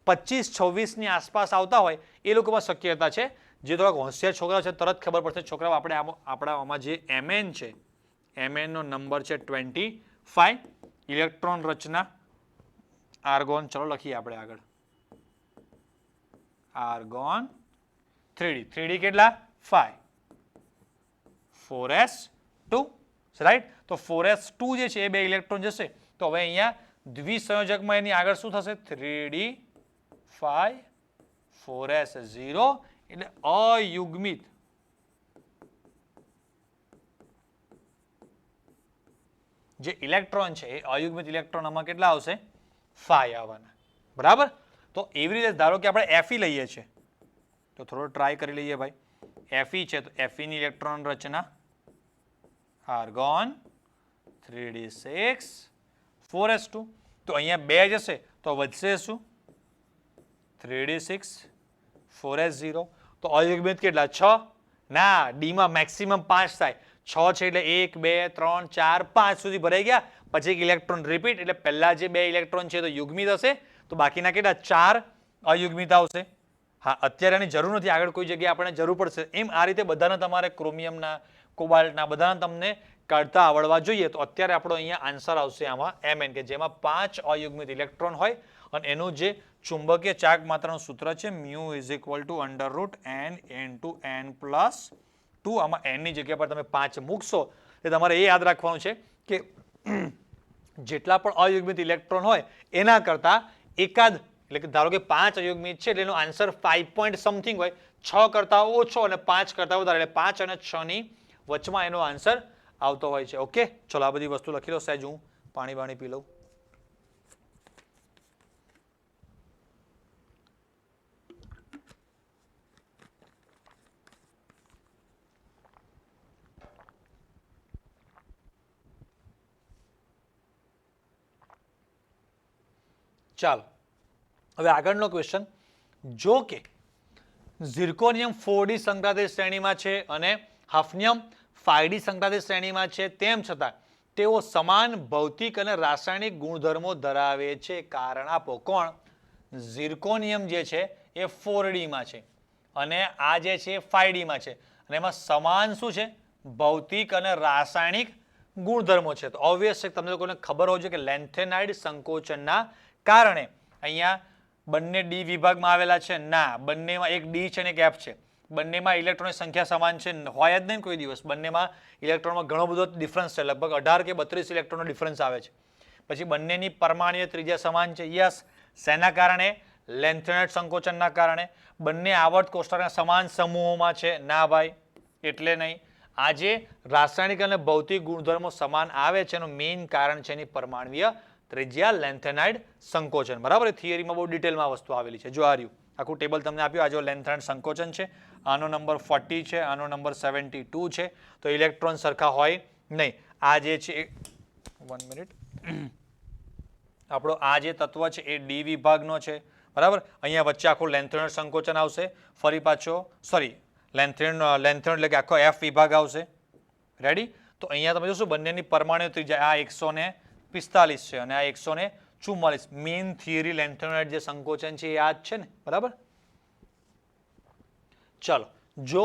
25-26 ની આસપાસ આવતા હોય એ લોકોમાં શક્યતા છે. જે થોડાક હોશિયાર છોકરા છે તરત ખબર પડશે. છોકરાઓ આપણા આમાં જે Mn છે, Mn નો નંબર છે 25. ઇલેક્ટ્રોન રચના આર્ગોન, ચલો લખીએ આપણે આગળ. આર્ગોન 3d કેટલા? 5. 4s2, right? તો 4s2 જે છે એ 2 ઇલેક્ટ્રોન જશે. તો હવે અહીંયા દ્વિસંયોજકમાં એની આગળ શું થશે? 3d 5 4s0, એટલે અયુગ્મિત જે ઇલેક્ટ્રોન છે એ અયુગ્મિત ઇલેક્ટ્રોન આમાં કેટલા આવશે? 5 આવવાના. બરાબર. તો એવી રીતે ધારો કે આપણે Fe લઈએ છીએ, તો થોડો ટ્રાય કરી લઈએ ભાઈ. Fe છે તો Fe ની ઇલેક્ટ્રોન રચના આર્ગોન 3d6 4s2. તો અહીંયા 2 જશે તો વધશે શું? 3d6 4s0. તો અયુગ્મિત કેટલા? 6. ના, ડી માં મેક્સિમમ 5 થાય. 6 છે એટલે 1 2 3 4 5 સુધી ભરાઈ ગયા. પછી એક ઇલેક્ટ્રોન રિપીટ, એટલે પહેલા જે 2 ઇલેક્ટ્રોન છે તો યુગ્મિત હશે, તો બાકીના કેટલા? 4 અયુગ્મિત આવશે. હા, અત્યારે એની જરૂર નથી, આગળ કોઈ જગ્યાએ આપણને જરૂર પડશે. એમ આ રીતે બધાને તમારે ક્રોમિયમના, કોબાલ્ટના બધાને તમને કાઢતા આવડવા જોઈએ. તો અત્યારે આપણો અહીંયા આન્સર આવશે આમાં Mn, કે જેમાં 5 અયુગ્મિત ઇલેક્ટ્રોન હોય અને એનું જે ચુંબકીય ચાર્જ માત્રાનું સૂત્ર છે μ √n × n+2. આમાં n ની જગ્યા પર તમે 5 મૂકશો. એટલે તમારે એ યાદ રાખવાનું છે કે જેટલા પણ અયુગ્મિત ઇલેક્ટ્રોન હોય એના કરતા એકાદ, એટલે કે ધારો કે 5 અયુગ્મિત છે એટલે એનો આન્સર 5 પોઈન્ટ સમથિંગ હોય, 6 કરતા ઓછો અને 5 કરતા વધારે, એટલે 5 અને 6 ની વચમાં એનો આન્સર આવતો હોય છે. ઓકે, ચલો આ બધી વસ્તુ લખી લો. સહેજ હું પાણી પી લઉં. ચાલો હવે આગળનો ક્વેશ્ચન. જો કે ઝિર્કોનિયમ 4d સંક્રાંતિક શ્રેણીમાં છે અને હાફનિયમ 5d સંક્રાંતિક શ્રેણીમાં છે, તેમ છતાં તેઓ સમાન ભૌતિક અને રાસાયણિક ગુણધર્મો ધરાવે છે. કારણ આપો. કોણ? ઝિર્કોનિયમ જે છે એ 4d માં છે અને આ જે છે એ 5d માં છે, અને એમાં સમાન શું છે? ભૌતિક અને રાસાયણિક ગુણધર્મો છે. તો ઓબ્વિયસ છે, તમને લોકોને ખબર હોય છે કે લેન્થેનાઇડ સંકોચનના કારણે અહીંયા બંને ડી વિભાગમાં આવેલા છે. ના, બંનેમાં એક ડી છે અને એક એફ છે. બંનેમાં ઇલેક્ટ્રોનની સંખ્યા સમાન છે, હોય જ નહીં કોઈ દિવસ. બંનેમાં ઇલેક્ટ્રોનમાં ઘણો બધો ડિફરન્સ છે, લગભગ 18 કે 32 ઇલેક્ટ્રોનનો ડિફરન્સ આવે છે. પછી બંનેની પરમાણુય ત્રિજ્યા સમાન છે. યસ. શેના કારણે? લેન્થેનાઇડ સંકોચનના કારણે. બંને આવર્ત કોષ્ટકના સમાન સમૂહોમાં છે. ના ભાઈ, એટલે નહીં. આજે રાસાયણિક અને ભૌતિક ગુણધર્મો સમાન આવે છે એનું મેઇન કારણ છે એની પરમાણુય ત્રિજ્યા, લેન્થેનાઇડ સંકોચન. બરાબર. થિયરીમાં બહુ ડિટેલમાં વસ્તુ આવેલી છે. જો આ રહ્યું આખું ટેબલ તમને આપ્યું. આ જો લેન્થેનાઇડ સંકોચન છે, આનો નંબર 40 છે, આનો નંબર 72 છે. તો ઇલેક્ટ્રોન સરખા હોય નહીં. આ જે છે 1 મિનિટ, આપણો આ જે તત્વ છે એ ડી વિભાગનો છે. બરાબર. અહીંયા વચ્ચે આખું લેન્થેનાઇડ સંકોચન આવશે. ફરી પાછો લેન્થેનાઇડ એટલે કે આખો એફ વિભાગ આવશે. રેડી? તો અહીંયા તમે જોશો બંનેની પરમાણુ ત્રિજ્યા આ 145 છે અને આ 144. મેઇન થિયરી લેન્થેનાઇડ જે સંકોચન છે એ આ જ છે ને. બરાબર. ચાલો, જો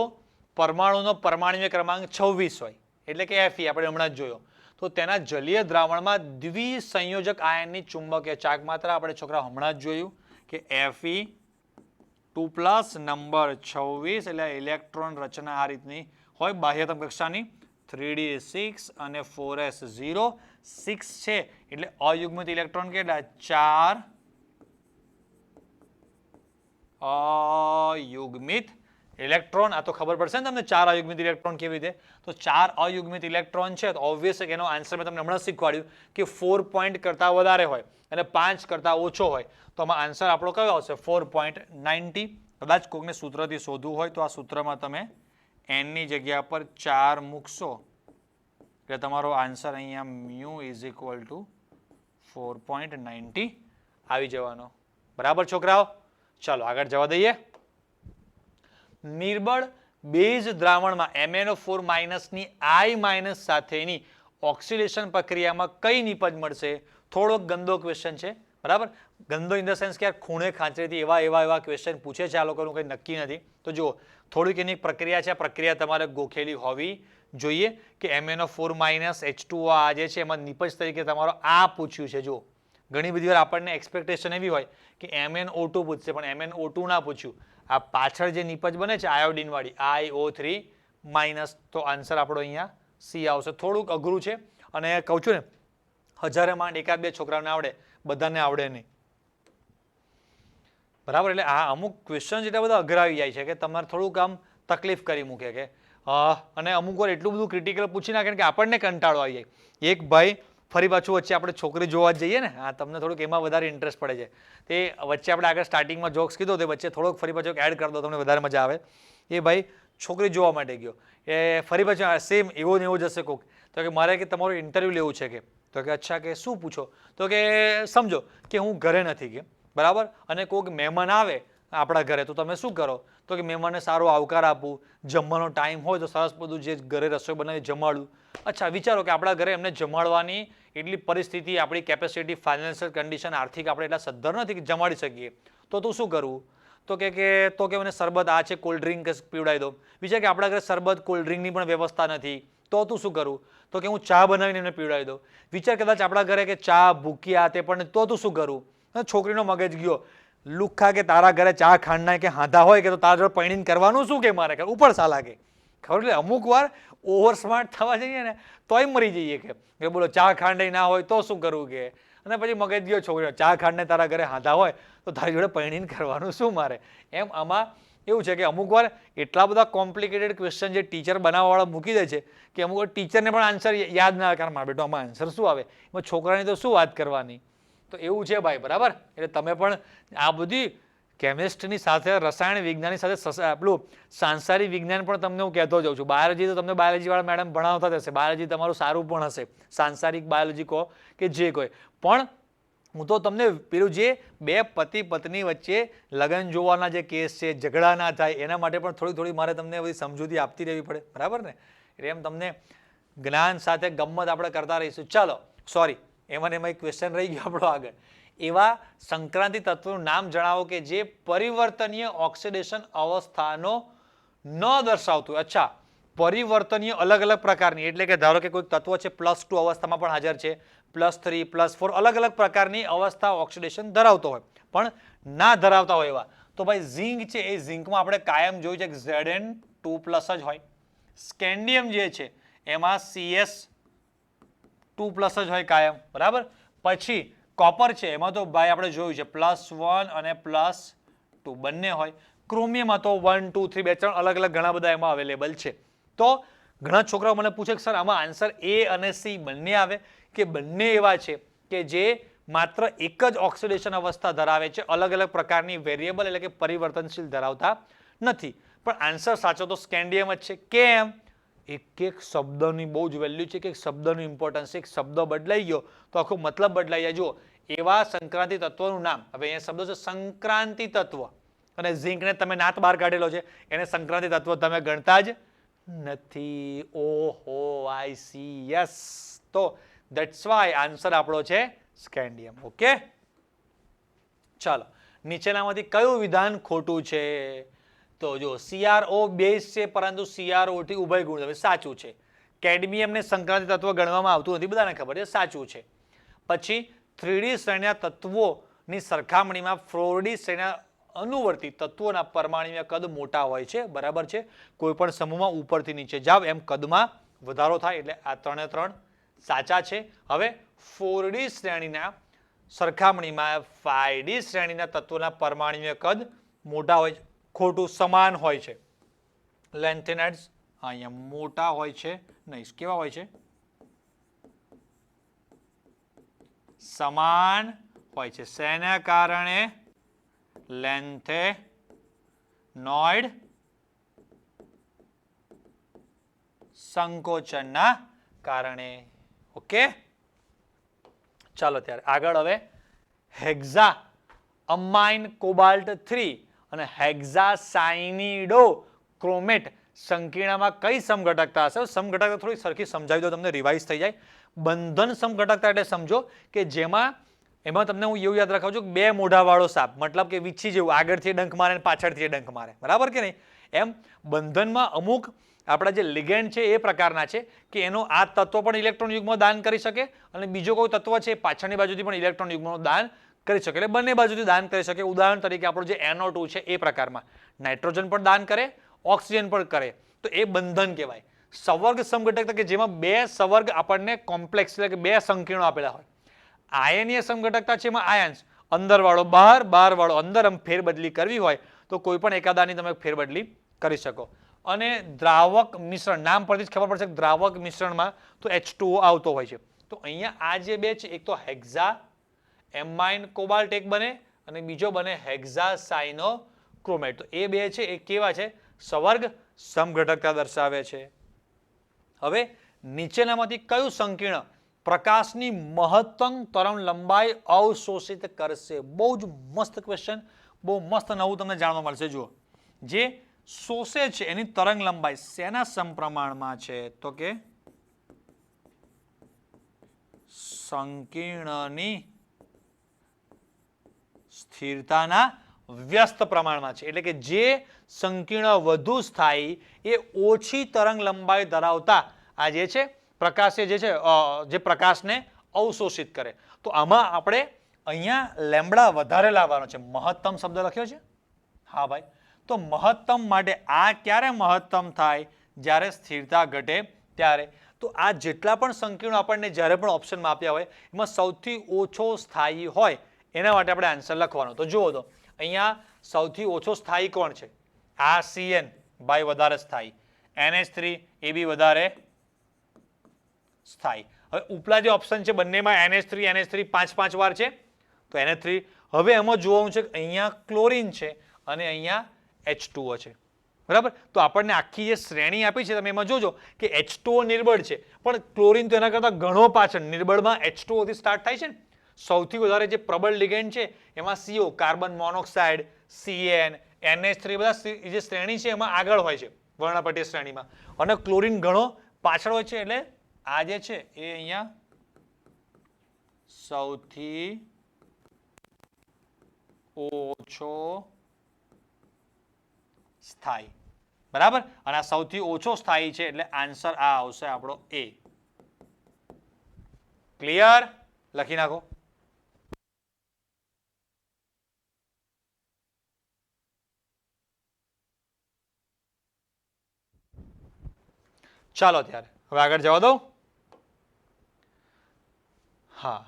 પરમાણુનો પરમાણુય ક્રમાંક 26 હોય, એટલે કે Fe આપણે હમણાં જ જોયો, તો તેના જલીય દ્રાવણમાં દ્વિસંયોજક આયનની ચુંબકીય ચાર્જ માત્રા આપણે છોકરા હમણાં જ જોયું કે Fe2+ નંબર 26 એટલે ઇલેક્ટ્રોન રચના આ રીતની હોય બાહ્યતમ કક્ષાની 3d6 અને 4s0 6 છે એટલે અયુગ્મિત ઇલેક્ટ્રોન કેટલા 4 અયુગ્મિત ઇલેક્ટ્રોન આ તો ખબર પડશે ને તમને 4 અયુગ્મિત ઇલેક્ટ્રોન કેવી રીતે તો 4 અયુગ્મિત ઇલેક્ટ્રોન છે તો ઓબ્વિયસ છે કે એનો આન્સર મેં તમને હમણાં શીખવાડ્યું કે 4 પોઈન્ટ કરતા વધારે હોય અને 5 કરતા ઓછો હોય તો આમાં આન્સર આપણો કયો આવશે 4.90 કદાચ કોઈકને સૂત્રથી શોધવું હોય તો આ સૂત્રમાં તમે n ની જગ્યા પર 4 મૂકશો એટલે તમારો આન્સર અહીંયા mu = 4.90 આવી જવાનો બરાબર છોકરાઓ ચાલો આગળ જવા દઈએ નિર્બળ બેઝ દ્રાવણમાં MnO4- ની I- સાથેની ઓક્સિડેશન પ્રક્રિયામાં કઈ નિપજ મળશે થોડોક ગંદો ક્વેશ્ચન છે બરાબર ગંદો ઇન ધ સેન્સ કે ખૂણે ખાંચરેથી એવા ક્વેશ્ચન પૂછે છે આ લોકોનું કંઈ નક્કી નથી તો જુઓ થોડીક એની પ્રક્રિયા છે આ પ્રક્રિયા તમારે ગોખેલી હોવી જોઈએ કે MnO4- H2O આ જે છે એમાં નિપજ તરીકે તમારો આ પૂછ્યું છે જુઓ ઘણી બધી વાર આપણને એક્સપેક્ટેશન એવી હોય કે MnO2 પૂછશે પણ MnO2 ના પૂછ્યું આ પાછળ જે નિપજ બને છે આયોડિન વાળી IO3- તો આન્સર આપણો અહીંયા સી આવશે થોડુંક અઘરું છે અને કહું છું ને હજારે માંડ એકાદ બે છોકરાઓને આવડે બધાને આવડે નહીં બરાબર એટલે આ અમુક ક્વેશ્ચન એટલા બધા અઘરા આવી જાય છે કે તમારે થોડુંક આમ તકલીફ કરી મૂકે કે અને અમુક વાર એટલું બધું ક્રિટિકલ પૂછી નાખે કે આપણને કંટાળો આવી જાય એક ભાઈ ફરી પાછું વચ્ચે આપણે છોકરી જોવા જઈએ ને આ તમને થોડુંક એમાં વધારે ઇન્ટરેસ્ટ પડે છે તે વચ્ચે આપણે આગળ સ્ટાર્ટિંગમાં જોક્સ કીધો તે વચ્ચે થોડોક ફરી પાછું એડ કરી દો તમને વધારે મજા આવે એ ભાઈ છોકરી જોવા માટે ગયો એ ફરી પાછું સેમ એવો ને એવો જ હશે કોક તો કે મારે કે તમારું ઇન્ટરવ્યૂ લેવું છે કે તો કે અચ્છા કે શું પૂછો તો કે સમજો કે હું ઘરે નથી કે બરાબર અને કોઈક મહેમાન આવે આપણા ઘરે તો તમે શું કરો તો કે મહેમાનને સારો આવકાર આપું જમવાનો ટાઈમ હોય તો સરસ બધું જે ઘરે રસોઈ બનાવી જમાડું અચ્છા વિચારો કે આપણા ઘરે એમને જમાડવાની એટલી પરિસ્થિતિ આપણી કેપેસિટી ફાઇનાન્શિયલ કન્ડિશન આર્થિક આપણે એટલા સદ્ધર નથી કે જમાડી શકીએ તો તું શું કરવું તો કે મને શરબત આ છે કોલ્ડ ડ્રિંક પીવડાવી દો વિચાર કે આપણા ઘરે શરબત કોલ્ડ ડ્રિંકની પણ વ્યવસ્થા નથી તો તું શું કરવું તો કે હું ચા બનાવીને એમને પીવડાવી દઉં વિચાર કદાચ આપણા ઘરે કે ચા ભૂખ્યા તે પણ તો તું શું કરવું છોકરીનો મગજ ગયો લુખ્ખા કે તારા ઘરે ચા ખાંડના કે હાંધા હોય કે તો તારા જોડે પૈણીને કરવાનું શું કે મારે કે ઉપર સા લાગે ખબર એટલે અમુક વાર ઓવર સ્માર્ટ થવા જઈએ ને તોય મરી જઈએ કે બોલો ચા ખાંડે ના હોય તો શું કરવું કે અને પછી મગજ ગયો છોકરીનો ચા ખાંડને તારા ઘરે હાંધા હોય તો તારી જોડે પૈણીને કરવાનું શું મારે એમ આમાં એવું છે કે અમુક વાર એટલા બધા કોમ્પ્લિકેટેડ ક્વેશ્ચન જે ટીચર બનાવવાવાળા મૂકી દે છે કે અમુક વાર ટીચરને પણ આન્સર યાદ ના આવે કારણ મારા બેટો આમાં આન્સર શું આવે એમાં છોકરાની તો શું વાત કરવાની તો એવું છે ભાઈ બરાબર એટલે તમે પણ આ બધી કેમિસ્ટ્રીની સાથે રસાયણ વિજ્ઞાનની સાથે આપણું સાંસારિક વિજ્ઞાન પણ તમને હું કહેતો જાઉં છું બાયોલોજી તો તમને બાયોલોજીવાળા મેડમ ભણાવતા જ હશે બાયોલોજી તમારું સારું પણ હશે સાંસારિક બાયોલોજી કહો કે જે કોઈ પણ હું તો તમને પેલું જે બે પતિ પત્ની વચ્ચે લગ્ન જોવાના જે કેસ છે ઝઘડા ના થાય એના માટે પણ થોડી મારે તમને બધી સમજૂતી આપતી રહેવી પડે બરાબર ને એટલે એમ તમને જ્ઞાન સાથે ગમ્મત આપણે કરતા રહીશું ચાલો સોરી એમાં એક ક્વેશ્ચન રહી ગયો આપણો આગળ એવા સંક્રાંતિ તત્વનું નામ જણાવો કે જે પરિવર્તનીય ઓક્સિડેશન અવસ્થાનો ન દર્શાવતું અચ્છા પરિવર્તનીય અલગ અલગ પ્રકારની એટલે કે ધારો કે કોઈ તત્વ છે +2 અવસ્થામાં પણ હાજર છે +3 +4 અલગ અલગ પ્રકારની અવસ્થા ઓક્સિડેશન ધરાવતો હોય પણ ના ધરાવતા હોય એવા તો ભાઈ ઝિંક છે એ ઝિંકમાં આપણે કાયમ જોયું છે કે Zn2+ જ હોય સ્કેન્ડિયમ જે છે એમાં CS2+ જ હોય કાયમ બરાબર પછી કોપર છે એમાં તો ભાઈ આપણે જોયું છે +1 અને +2 બંને હોય ક્રોમિયમમાં તો 1 2 3 2 3 અલગ અલગ ઘણા બધા એમાં અવેલેબલ છે તો ઘણા છોકરાઓ મને પૂછે કે સર આમાં આન્સર A અને C બંને આવે કે બંને એવા છે કે જે માત્ર એક જ ઓક્સિડેશન અવસ્થા ધરાવે છે અલગ અલગ પ્રકારની વેરિયેબલ એટલે કે પરિવર્તનશીલ ધરાવતા નથી પણ આન્સર સાચો તો સ્કેન્ડિયમ જ છે કેમ એક શબ્દની બહુ જ વેલ્યુ છે કે એક શબ્દનું ઇમ્પોર્ટન્સ છે એક શબ્દ બદલાઈ ગયો તો આખો મતલબ બદલાઈ જાય જુઓ એવા સંક્રાંતિ તત્વનું નામ હવે અહીંયા શબ્દ છે સંક્રાંતિ તત્વ અને ઝિંકને તમે નાત બહાર કાઢેલો છે એને સંક્રાંતિ તત્વ તમે ગણતા જ નથી ઓહો આઈ સી યસ તો ધેટ્સ વાય આન્સર આપણો છે સ્કેન્ડિયમ ઓકે ચાલો નીચેનામાંથી કયું વિધાન ખોટું છે તો જો CRO બેઝ છે પરંતુ CRO થી ઉભય ગુણ સાચું છે કેડમિયમને સંક્રાંતિ તત્વ ગણવામાં આવતું નથી, બધાને ખબર છે, સાચું છે. પછી 3D શ્રેણીના તત્વોની સરખામણીમાં 4D શ્રેણીના અનુવર્તી તત્વોના પરમાણુય કદ મોટા હોય છે, બરાબર છે. કોઈ પણ સમૂહમાં ઉપરથી નીચે જાવ એમ કદમાં વધારો થાય, એટલે આ 3 એ 3 સાચા છે. હવે 4D શ્રેણીના સરખામણીમાં 5D શ્રેણીના તત્વોના પરમાણુય કદ મોટા હોય છે, ખોટું, સમાન હોય છે. લેન્થેનાઇડ્સ અહીંયા મોટા હોય છે નહીં, કેવા હોય છે? સમાન હોય છે. શેના કારણે? લેન્થેનોઇડ સંકોચનના કારણે. ઓકે, ચાલો ત્યારે આગળ. હવે હેક્ઝા અમાઇન કોબાલ્ટ 3 અને હેક્ઝાસાયનિડો ક્રોમેટ સંકીર્ણમાં કઈ સમઘટકતા હશે? સમઘટકતા થોડી સરખી સમજાવી દો, તમને રિવાઇઝ થઈ જાય. બંધન સમઘટકતા એટલે સમજો કે જેમાં એમાં તમને હું એવું યાદ રાખાવું છું કે બે મોઢાવાળો સાપ, મતલબ કે વીછી જેવું, આગળથી ડંખ મારે અને પાછળથી ડંખ મારે, બરાબર કે નહીં? એમ બંધનમાં અમુક આપણા જે લિગેન્ડ છે એ પ્રકારના છે કે એનો આ તત્વ પણ ઇલેક્ટ્રોન યુગ્મ દાન કરી શકે અને બીજો કોઈ તત્વ છે પાછળની બાજુથી પણ ઇલેક્ટ્રોન યુગ્મનું દાન કરી શકે, એટલે બંને બાજુથી દાન કરી શકે. ઉદાહરણ તરીકે આપણો જે NO2 છે એ પ્રકારમાં નાઇટ્રોજન પણ દાન કરે, ઓક્સિજન પણ કરે, તો એ બંધન કહેવાય. સવર્ગ સમઘટકતા કે જેમાં બે સવર્ગ આપણને કોમ્પ્લેક્સ એટલે કે બે સંકીર્ણો આપેલા હોય. આયનીય સમઘટકતા છે એમાં આયન્સ અંદર વાળો બહાર, બહાર વાળો અંદર, એમ ફેરબદલી કરવી હોય તો કોઈ પણ એકાદાની તમે ફેરબદલી કરી શકો. અને દ્રાવક મિશ્રણ, નામ પરથી જ ખબર પડશે કે દ્રાવક મિશ્રણમાં તો H2O આવતો હોય છે. તો અહીંયા આ જે બે છે, એક તો હેક્ઝા એમાઇન કોબાલ્ટ એક બને અને બીજો બને હેક્ઝાસાયનો ક્રોમેટ. તો એ બે છે એ કેવા છે? સવર્ગ સમઘટકતા દર્શાવે છે. હવે નીચેનામાંથી કયું સંકીર્ણ પ્રકાશની મહત્તમ તરંગ લંબાઈ અવશોષિત કરશે? બહુ જ મસ્ત ક્વેશ્ચન, બહુ મસ્ત નવું તમને જાણવા મળશે. જુઓ, જે શોષે છે એની તરંગ લંબાઈ શેના સમપ્રમાણમાં છે? તો કે સંકીર્ણની સ્થિરતાના વ્યસ્ત પ્રમાણમાં છે. એટલે કે જે સંકીર્ણ વધુ સ્થાયી એ ઓછી તરંગ લંબાઈ ધરાવતા આ જે છે પ્રકાશ જે છે જે પ્રકાશને અવશોષિત કરે. તો આમાં આપણે અહીંયા લેમ્બડા વધારે લાવવાનો છે. મહત્તમ શબ્દ લખ્યો છે, હા ભાઈ. તો મહત્તમ માટે આ ક્યારે મહત્તમ થાય? જ્યારે સ્થિરતા ઘટે ત્યારે. તો આ જેટલા પણ સંકીર્ણો આપણને જ્યારે પણ ઓપ્શનમાં આપ્યા હોય એમાં સૌથી ઓછો સ્થાયી હોય એના માટે આપણે આન્સર લખવાનો. તો જુઓ, તો અહીંયા સૌથી ઓછો સ્થાયી કોણ છે? આ CN ભાઈ વધારે સ્થાયી, NH3 એ બી વધારે સ્થાયી. હવે ઉપલા જે ઓપ્શન છે બંનેમાં NH3 5 વાર છે, તો NH3. હવે એમાં જોવાનું છે કે અહીંયા ક્લોરીન છે અને અહીંયા H2O છે, બરાબર. તો આપણને આખી જે શ્રેણી આપી છે તમે એમાં જોજો કે H2O નિર્બળ છે, પણ ક્લોરીન તો એના કરતાં ઘણો પાછળ. નિર્બળમાં H2O થી સ્ટાર્ટ થાય છે ને. સૌથી વધારે જે પ્રબળ લિગેન્ડ છે એમાં CO carbon monoxide, CN, NH3 બધા જે શ્રેણી છે એમાં આગળ હોય છે વર્ણપટીય શ્રેણીમાં, અને ક્લોરીન ઘણો પાછળ હોય છે. એટલે આ જે છે એ અહીંયા સૌથી ઓછો સ્થાયી, બરાબર. અને આ સૌથી ઓછો સ્થાયી છે એટલે આન્સર આ આવશે આપણો A. ક્લિયર? લખી નાખો. ચાલો ત્યારે હવે આગળ જવા દો. હા,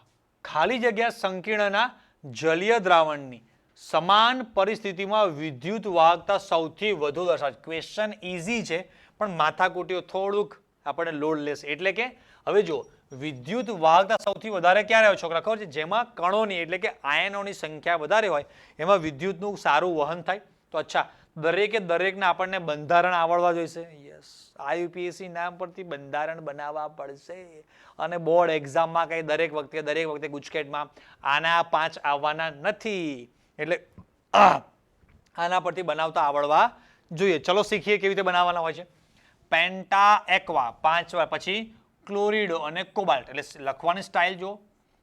ખાલી જગ્યા સંકીર્ણના જલીય દ્રાવણની સમાન પરિસ્થિતિમાં વિદ્યુત વાહકતા સૌથી વધુ દર્શાવે. ક્વેશ્ચન ઈઝી છે પણ માથાકૂટીઓ થોડુંક આપણે લોડ લેશે. એટલે કે હવે જો વિદ્યુત વાહકતા સૌથી વધારે ક્યારે હોય છોકરા ખબર છે? જેમાં કણોની એટલે કે આયનોની સંખ્યા વધારે હોય એમાં વિદ્યુતનું સારું વહન થાય. તો અચ્છા, દરેકે દરેકને આપણને બંધારણ આવડવા જોઈશે. યસ, IUPAC નામ પરથી બંધારણ બનાવવા પડશે. અને બોર્ડ એક્ઝામમાં કઈ દરેક વખતે ગુજકેટમાં આના 5 આવવાના નથી, એટલે આના પરથી બનાવતા આવડવા જોઈએ. ચલો શીખીએ કેવી રીતે બનાવવાના હોય છે. પેન્ટા એક્વા 5 વાર, પછી ક્લોરીડો અને કોબાલ્ટ. એટલે લખવાની સ્ટાઇલ જો,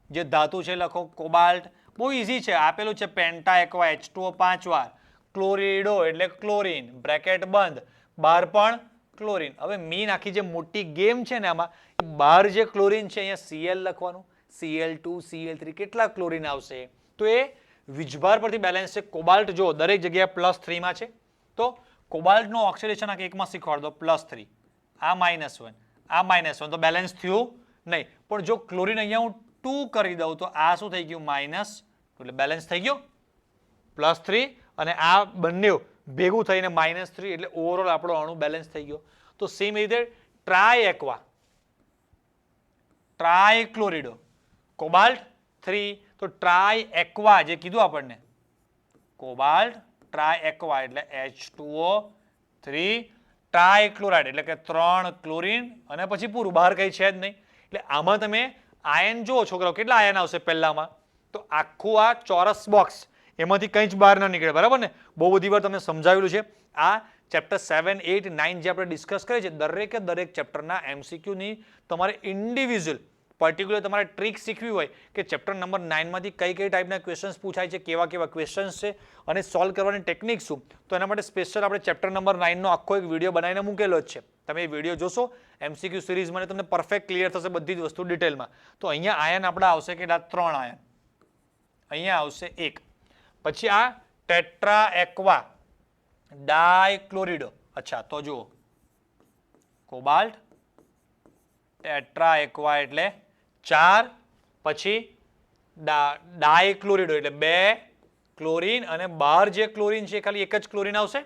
જે ધાતુ છે લખો કોબાલ્ટ, બહુ ઈઝી છે. આપેલું છે પેન્ટા એક્વા H2O 5 વાર, ક્લોરીડો એટલે ક્લોરીન બ્રેકેટ બંધ, બહાર પણ ક્લોરીન. હવે મેઇન આખી જે મોટી ગેમ છે ને આમાં, બહાર જે ક્લોરીન છે અહીંયા Cl લખવાનું, Cl2 Cl3 કેટલા ક્લોરીન આવશે, તો એ વીજભાર પરથી બેલેન્સ છે. કોબાલ્ટ જો દરેક જગ્યાએ +3 માં છે, તો કોબાલ્ટનો ઓક્સિડેશન આ એકમાં શીખવાડ દો, +3, આ -1, આ -1, તો બેલેન્સ થયું નહીં. પણ જો ક્લોરીન અહીંયા હું 2 કરી દઉં તો આ શું થઈ ગયું, -2, એટલે બેલેન્સ થઈ ગયો. +3 અને આ બંને ભેગું થઈને -3, એટલે ઓવરઓલ આપણો અણુ બેલેન્સ થઈ ગયો. તો સેમ રીતે ટ્રાયએક્વા, ટ્રાયક્લોરિડો, કોબાલ્ટ 3, તો ટ્રાયએક્વા જે કીધું આપણને, કોબાલ્ટ ટ્રાયએક્વા એટલે H2O3, ટ્રાયક્લોરાઇડ એટલે કે 3 ક્લોરીન અને પછી પૂરું, બહાર કઈ છે જ નહીં. એટલે આમાં તમે આયન જુઓ છોકરાઓ, કેટલા આયન આવશે પહેલામાં, તો આખું આ ચોરસ બોક્સ એમાંથી કંઈ જ બહાર ન નીકળે, બરાબર ને. બહુ બધી વાર તમને સમજાવેલું છે. આ ચેપ્ટર 7, 8, 9 જે આપણે ડિસ્કસ કરીએ છીએ, દરેકે દરેક ચેપ્ટરના MCQ ની તમારે ઇન્ડિવિજ્યુઅલ પર્ટિક્યુલર તમારે ટ્રીક શીખવી હોય કે ચેપ્ટર નંબર 9 માંથી કઈ કઈ ટાઈપના ક્વેશ્ચન્સ પૂછાય છે, કેવા કેવા ક્વેશ્ચન્સ છે અને સોલ્વ કરવાની ટેકનિક શું, તો એના માટે સ્પેશિયલ આપણે ચેપ્ટર નંબર 9 નો આખો એક વિડીયો બનાવીને મૂકેલો જ છે. તમે એ વિડીયો જોશો MCQ સિરીઝમાં, તમને પરફેક્ટ ક્લિયર થશે બધી જ વસ્તુ ડિટેલમાં. તો અહીંયા આયન આપણા આવશે કેટલા, 3 આયન, અહીંયા આવશે 1. પછી આ ટેટ્રાએક્વા ડાયક્લોરિડો, અચ્છા તો જુઓ કોબાલ્ટ ટેટ્રાએક્વા એટલે 4, પછી ડાયક્લોરિડો એટલે 2 ક્લોરીન અને બહાર જે ક્લોરીન છે ખાલી એક જ ક્લોરીન આવશે.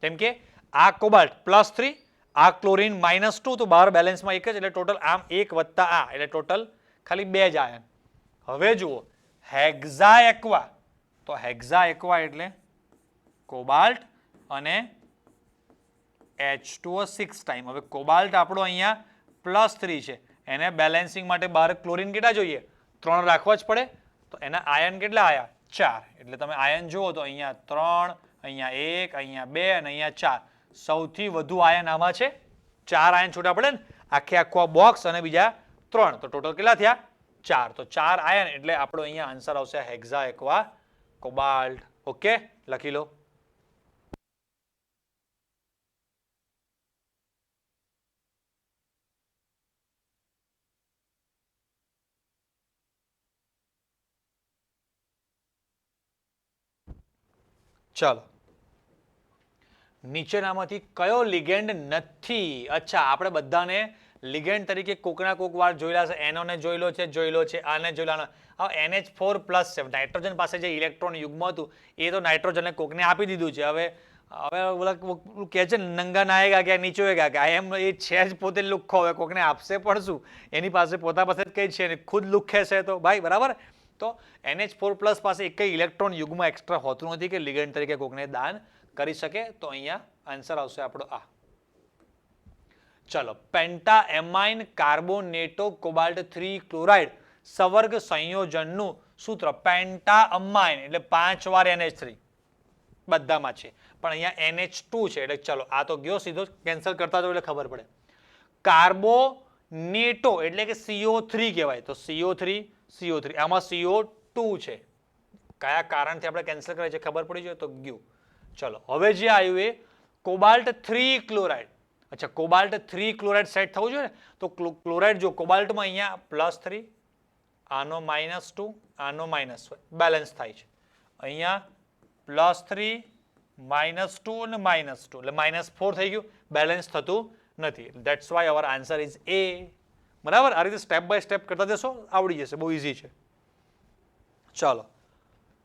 કેમ કે આ કોબાલ્ટ +3, આ ક્લોરીન -2, તો બહાર બેલેન્સમાં એક જ, એટલે ટોટલ આમ 1 વત્તા આ એટલે ટોટલ ખાલી 2 જ આયન. હવે જુઓ હેક્સાએક્વા, તો હેક્સાએક્વા એટલે કોબાલ્ટ અને H2O 6 ટાઈમ. હવે કોબાલ્ટ આપણો અહીંયા +3 છે, એને બેલેન્સિંગ માટે બહાર ક્લોરીન કેટલા જોઈએ, 3 રાખવા જ પડે, તો એના આયન કેટલા આયા, 4. એટલે તમે આયન જુઓ તો અહીંયા 3, અહીંયા 1, અહીંયા 2 અને અહીંયા 4. સૌથી વધુ આયન આમાં છે, 4 આયન છૂટા પડે ને, આખો બોક્સ અને બીજા 3, તો ટોટલ કેટલા થયા, 4. તો 4 આયન એટલે આપણો અહીંયા આન્સર આવશે હેક્સાએક્વા કોબાલ્ટ. ઓકે, લખી લો. ચાલો, નીચેનામાંથી કયો લિગેન્ડ નથી? અચ્છા, આપણે બધાને લિગેન્ડ તરીકે કોકના કોક વાર જોયેલા છે. એનોને જોયેલો છે, આને જોયેલા. હવે NH4+ છે, નાઇટ્રોજન પાસે જે ઇલેક્ટ્રોન યુગ્મ હતું એ તો નાઇટ્રોજનને કોકને આપી દીધું છે. હવે કહે છે નંગા નાયેગા કે નીચો હોએગા, કે એમ એ છે જ પોતે લુખ્ખો, હવે કોકને આપશે પણ શું, એની પાસે પોતા પાસે જ કઈ છે, ખુદ લુખ્ખે છે તો ભાઈ, બરાબર. તો NH4+ પાસે એક ઇલેક્ટ્રોન યુગ્મ એક્સ્ટ્રા હોતું નથી કે લિગેન્ડ તરીકે કોકને દાન કરી શકે. તો અહીંયા આન્સર આવશે આપણો આ. ચલો, પેન્ટાએમાઇન કાર્બોનેટો કોબાલ્ટ 3 ક્લોરાઇડ સવર્ગ સંયોજનનું સૂત્ર. પેન્ટાઅમાઇન એટલે 5 વાર NH3 બધામાં છે, પણ અહીંયા NH2 છે, એટલે ચલો આ તો ગયો સીધો, કેન્સલ કરતા જાઓ એટલે ખબર પડે. કાર્બોનેટો એટલે કે CO3 કહેવાય, તો CO3 આમાં CO2 છે. કયા કારણથી આપણે કેન્સલ કરીએ છીએ ખબર પડી જાય તો ગયું. ચલો, હવે જે આવ્યું એ કોબાલ્ટ 3 ક્લોરાઇડ. અચ્છા, કોબાલ્ટ 3 ક્લોરાઇડ સેટ થવું જોઈએ ને, તો ક્લોરાઇડ જો કોબાલ્ટમાં અહીંયા +3, આનો -2, આનો -1 બેલેન્સ થાય છે. અહીંયા +3, -2 અને -2 એટલે -4 થઈ ગયું, બેલેન્સ થતું નથી. That's why hour answer is A. બરાબર, આ રીતે સ્ટેપ બાય સ્ટેપ કરતા જશો, આવડી જશે, બહુ ઇઝી છે. ચાલો,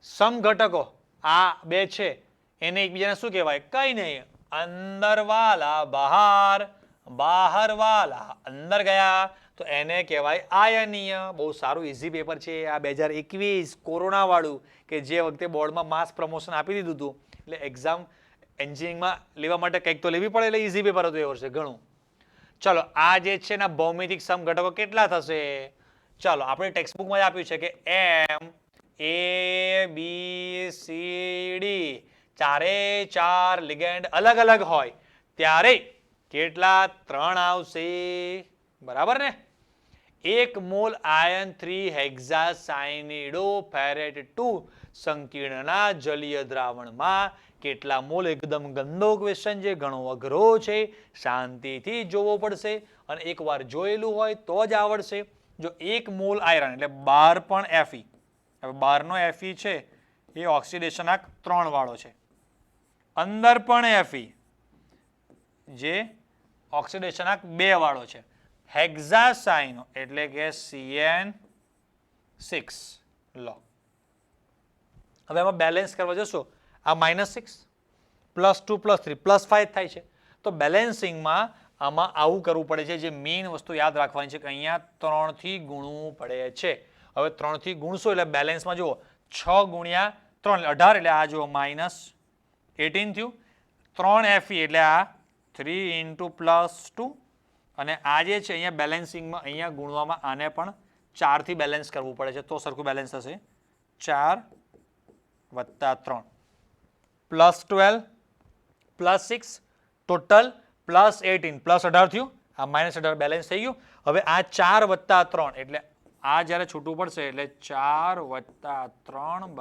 સમઘટકો આ બે છે, એને એકબીજાને શું કહેવાય, કઈ નહીં, અંદર વાલા બહાર, બહાર વાલા અંદર ગયા, તો એને કહેવાય આયનીય. બહુ સારું ઇઝી પેપર છે આ 2021 કોરોના વાળું, કે જે વખતે બોર્ડમાં માસ પ્રમોશન આપી દીધું હતું, એટલે એક્ઝામ એન્જિનિયરિંગમાં લેવા માટે કંઈક તો લેવી પડે, એટલે ઇઝી પેપર હતું એ વર્ષે ઘણું. ચલો, આ જે છે ને ભૌમિતિક સમઘટકો કેટલા થશે? ચાલો, આપણે ટેક્સ્ટબુકમાં જ આપ્યું છે કે M A B C D ચારે ચાર લિગેન્ડ અલગ અલગ હોય ત્યારે કેટલા? 3 આવશે, બરાબર ને? 1 મોલ આયન 3 હેક્સાસાયનિડો ફેરેટ 2 સંકીર્ણના જલીય દ્રાવણમાં કેટલા મોલ એકદમ ગંદો ક્વેશ્ચન છે, ઘણો અઘરો છે, શાંતિથી જોવો પડશે અને એકવાર જોયેલું હોય તો જ આવડશે. જો 1 મોલ આયરન એટલે 12 પણ Fe. હવે 12 નો Fe છે એ ઓક્સિડેશનાંક 3 વાળો છે. અંદર પણ Fe જે ઓક્સિડેશનાંક 2 વાળો છે. હેક્ઝાસાઇનો એટલે કે CN6 લો. હવે આમાં બેલેન્સ કરવા જશો આ -6 +2 +3 +5 થાય છે. તો બેલેન્સિંગમાં આમાં આવું કરવું પડે છે. જે મેઇન વસ્તુ યાદ રાખવાની છે કે અહીંયા 3 થી ગુણવું પડે છે. હવે 3 થી ગુણશો એટલે બેલેન્સમાં જુઓ 6 ગુણ્યા 3 એટલે 18 એટલે આ જુઓ -18 થયું. 3 Fe એટલે આ 3 × +2 અને આ જે છે અહીંયા બેલેન્સિંગમાં અહીંયા ગુણવામાં આને પણ 4 થી બેલેન્સ કરવું પડે છે તો સરખું બેલેન્સ થશે. 4 + 3 +12 +6 ટોટલ +18 +18 થયું. આ -18 બેલેન્સ થઈ ગયું. હવે આ 4 + 3 એટલે આ જ્યારે છૂટું પડશે એટલે 4 + 3 =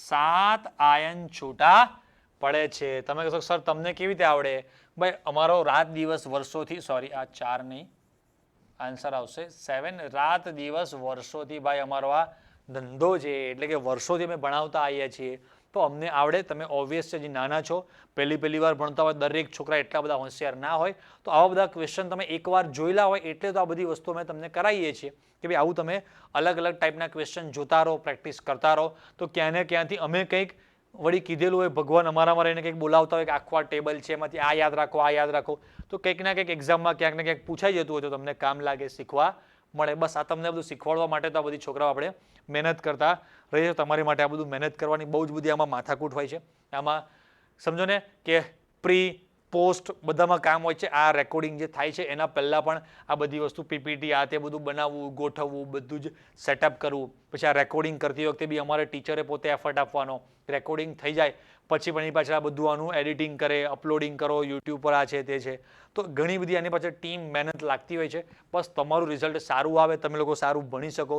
7 આયન છૂટા પડે છે. તમે કહેશો સર તમને કેવી રીતે આવડે? ભાઈ અમારો રાત દિવસ વર્ષોથી સોરી આ 4 નહીં આન્સર આવશે 7 રાત દિવસ વર્ષોથી ભાઈ અમારો આ ધંધો છે એટલે કે વર્ષોથી અમે ભણાવતા આવીએ છીએ તો અમને આવડે. તમે ઓબ્વિયસ છે જે નાના છો પહેલી વાર ભણતા હોય દરેક છોકરા એટલા બધા હોશિયાર ના હોય તો આવા બધા ક્વેશ્ચન તમે એકવાર જોયેલા હોય એટલે તો આ બધી વસ્તુ અમે તમને કરાવીએ છીએ કે ભાઈ આવું તમે અલગ અલગ ટાઈપના ક્વેશ્ચન જોતા રહો, પ્રેક્ટિસ કરતા રહો તો ક્યાં ને ક્યાંથી અમે કંઈક વળી કીધેલું હોય ભગવાન અમારામાં રહીને કંઈક બોલાવતા હોય કે આખું આ ટેબલ છે એમાંથી આ યાદ રાખો આ યાદ રાખો તો કંઈક ના કંઈક એક્ઝામમાં ક્યાંક ને ક્યાંક પૂછાઈ જતું હોય તો તમને કામ લાગે, શીખવા મળે. બસ આ તમને બધું શીખવાડવા માટે તો આ બધી છોકરાઓ આપણે મહેનત કરતા રહીએ. તમારી માટે આ બધું મહેનત કરવાની બહુ જ બધી આમાં માથાકૂટ હોય છે. આમાં સમજો ને કે પ્રી પોસ્ટ બધામાં કામ હોય છે. આ રેકોર્ડિંગ જે થાય છે એના પહેલાં પણ આ બધી વસ્તુ પીપીટી આ તે બધું બનાવવું, ગોઠવવું, બધું જ સેટઅપ કરવું. પછી આ રેકોર્ડિંગ કરતી વખતે બી અમારે ટીચરે પોતે એફર્ટ આપવાનો. રેકોર્ડિંગ થઈ જાય પછી પણ એની પાછળ આ બધું આનું એડિટિંગ કરે, અપલોડિંગ કરો યુટ્યુબ પર આ છે તે છે તો ઘણી બધી આની પાછળ ટીમ મહેનત લાગતી હોય છે. બસ તમારું રિઝલ્ટ સારું આવે, તમે લોકો સારું ભણી શકો.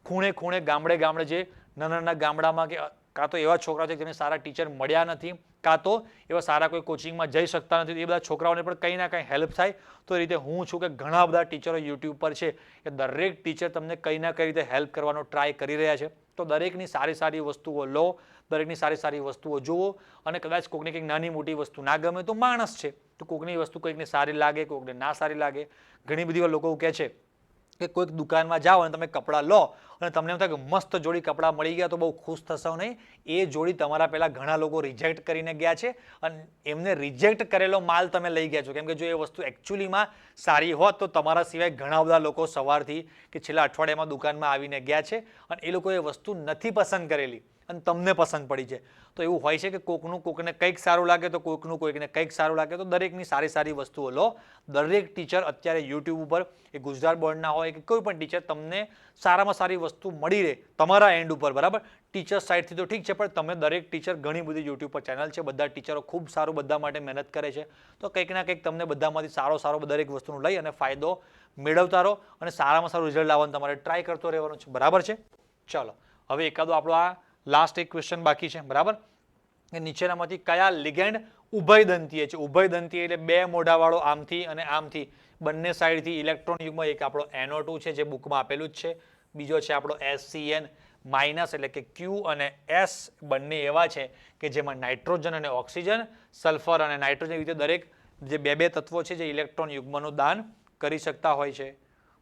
ખૂણે ખૂણે ગામડે જે નાના ગામડામાં કે કાં તો એવા છોકરા છે જેને સારા ટીચર મળ્યા નથી કાં તો એવા સારા કોઈ કોચિંગમાં જઈ શકતા નથી એ બધા છોકરાઓને પણ કંઈ ના કંઈ હેલ્પ થાય. તો એ રીતે હું છું કે ઘણા બધા ટીચરો યુટ્યુબ પર છે કે દરેક ટીચર તમને કંઈ ના કંઈ રીતે હેલ્પ કરવાનો ટ્રાય કરી રહ્યા છે. તો દરેકની સારી વસ્તુઓ લો, દરેકની સારી વસ્તુઓ જુઓ અને કદાચ કોઈકને કંઈક નાની મોટી વસ્તુ ના ગમે તો માણસ છે તો કોઈકની વસ્તુ કોઈકને સારી લાગે, કોઈકને ના સારી લાગે. ઘણી બધી વાર લોકો કહે છે કે કોઈક દુકાનમાં જાઓ અને તમે કપડાં લો અને તમને એમ થાય કે મસ્ત જોડી કપડાં મળી ગયા તો બહુ ખુશ થશો નહીં. એ જોડી તમારા પહેલાં ઘણા લોકો રિજેક્ટ કરીને ગયા છે અને એમને રિજેક્ટ કરેલો માલ તમે લઈ ગયા છો. કેમ કે જો એ વસ્તુ એકચ્યુઅલીમાં સારી હોત તો તમારા સિવાય ઘણા બધા લોકો સવારથી કે છેલ્લા અઠવાડિયામાં દુકાનમાં આવીને ગયા છે અને એ લોકો એ વસ્તુ નથી પસંદ કરેલી અને તમને પસંદ પડી છે. તો એવું હોય છે કે કોકને કંઈક સારું લાગે તો કોઈકને કંઈક સારું લાગે તો દરેકની સારી વસ્તુઓ લો. દરેક ટીચર અત્યારે યુટ્યુબ ઉપર એ ગુજરાત બોર્ડના હોય કે કોઈ પણ ટીચર તમને સારામાં સારી વસ્તુ મળી રહે તમારા એન્ડ ઉપર બરાબર. ટીચર સાઇડથી તો ઠીક છે પણ તમે દરેક ટીચર ઘણી બધી યુટ્યુબ પર ચેનલ છે બધા ટીચરો ખૂબ સારું બધા માટે મહેનત કરે છે તો કંઈક ના કંઈક તમને બધામાંથી સારો દરેક વસ્તુનું લઈ અને ફાયદો મેળવતા રહો અને સારામાં સારું રિઝલ્ટ લાવવાનું તમારે ટ્રાય કરતો રહેવાનું છે. બરાબર છે? ચાલો હવે એકાદો આપણો આ લાસ્ટ એક ક્વેશ્ચન બાકી છે બરાબર. નીચેનામાંથી કયા લિગેન્ડ ઉભયદંતીય છે? ઉભયદંતીય એટલે બે મોઢાવાળો આમથી અને આમથી બંને સાઈડથી ઇલેક્ટ્રોન યુગ્મ. એક આપણો NO2 છે જે બુકમાં આપેલું જ છે. બીજો છે આપણો SCN- એટલે કે Q અને S બંને એવા છે કે જેમાં નાઇટ્રોજન અને ઓક્સિજન, સલ્ફર અને નાઇટ્રોજન રીતે દરેક જે બે તત્વો છે જે ઇલેક્ટ્રોન યુગ્મનું દાન કરી શકતા હોય છે.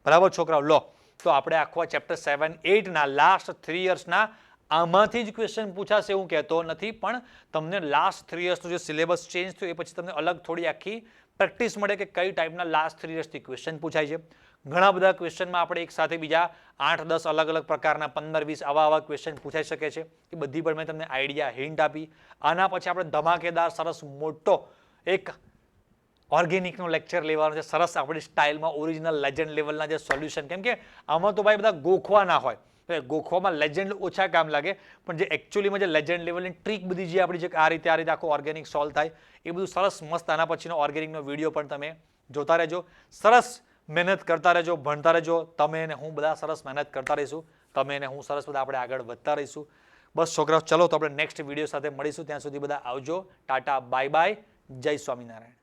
બરાબર છોકરાઓ? લો તો આપણે આખો ચેપ્ટર 7, 8 ના લાસ્ટ 3 યર્સના આમાંથી જ ક્વેશ્ચન પૂછાશે એવું કહેતો નથી પણ તમને લાસ્ટ 3 યર્સનો જે સિલેબસ ચેન્જ થયો એ પછી તમને અલગ થોડી આખી પ્રેક્ટિસ મળે કે કઈ ટાઈપના લાસ્ટ 3 યર્સથી ક્વેશ્ચન પૂછાય છે. ઘણા બધા ક્વેશ્ચનમાં આપણે એક સાથે બીજા 8-10 અલગ પ્રકારના 15-20 આવા ક્વેશ્ચન પૂછાઈ શકે છે. એ બધી પર મેં તમને આઈડિયા હિન્ટ આપી. આના પછી આપણે ધમાકેદાર સરસ મોટો એક ઓર્ગેનિકનો લેક્ચર લેવાનો છે સરસ આપણી સ્ટાઇલમાં ઓરિજિનલ લેજન્ડ લેવલના જે સોલ્યુશન. કેમ કે આમાં તો ભાઈ બધા ગોખવા ના હોય. ગોખવામાં લેજન્ડ ઓછા કામ લાગે પણ જે એકચ્યુઅલીમાં જે લેજન્ડ લેવલની ટ્રીક બધી જે આપણી જે આ રીતે આખો ઓર્ગેનિક સોલ્વ થાય એ બધું સરસ મસ્ત. આના પછીનો ઓર્ગેનિકનો વિડીયો પણ તમે જોતા રહેજો. સરસ મહેનત કરતા રહેજો, ભણતા રહેજો. તમે અને હું બધા સરસ મહેનત કરતા રહીશું. તમે અને હું સરસ બધા આપણે આગળ વધતા રહીશું. બસ છોકરાઓ, ચલો તો આપણે નેક્સ્ટ વિડીયો સાથે મળીશું. ત્યાં સુધી બધા આવજો. ટાટા, બાય બાય, જય સ્વામિનારાયણ.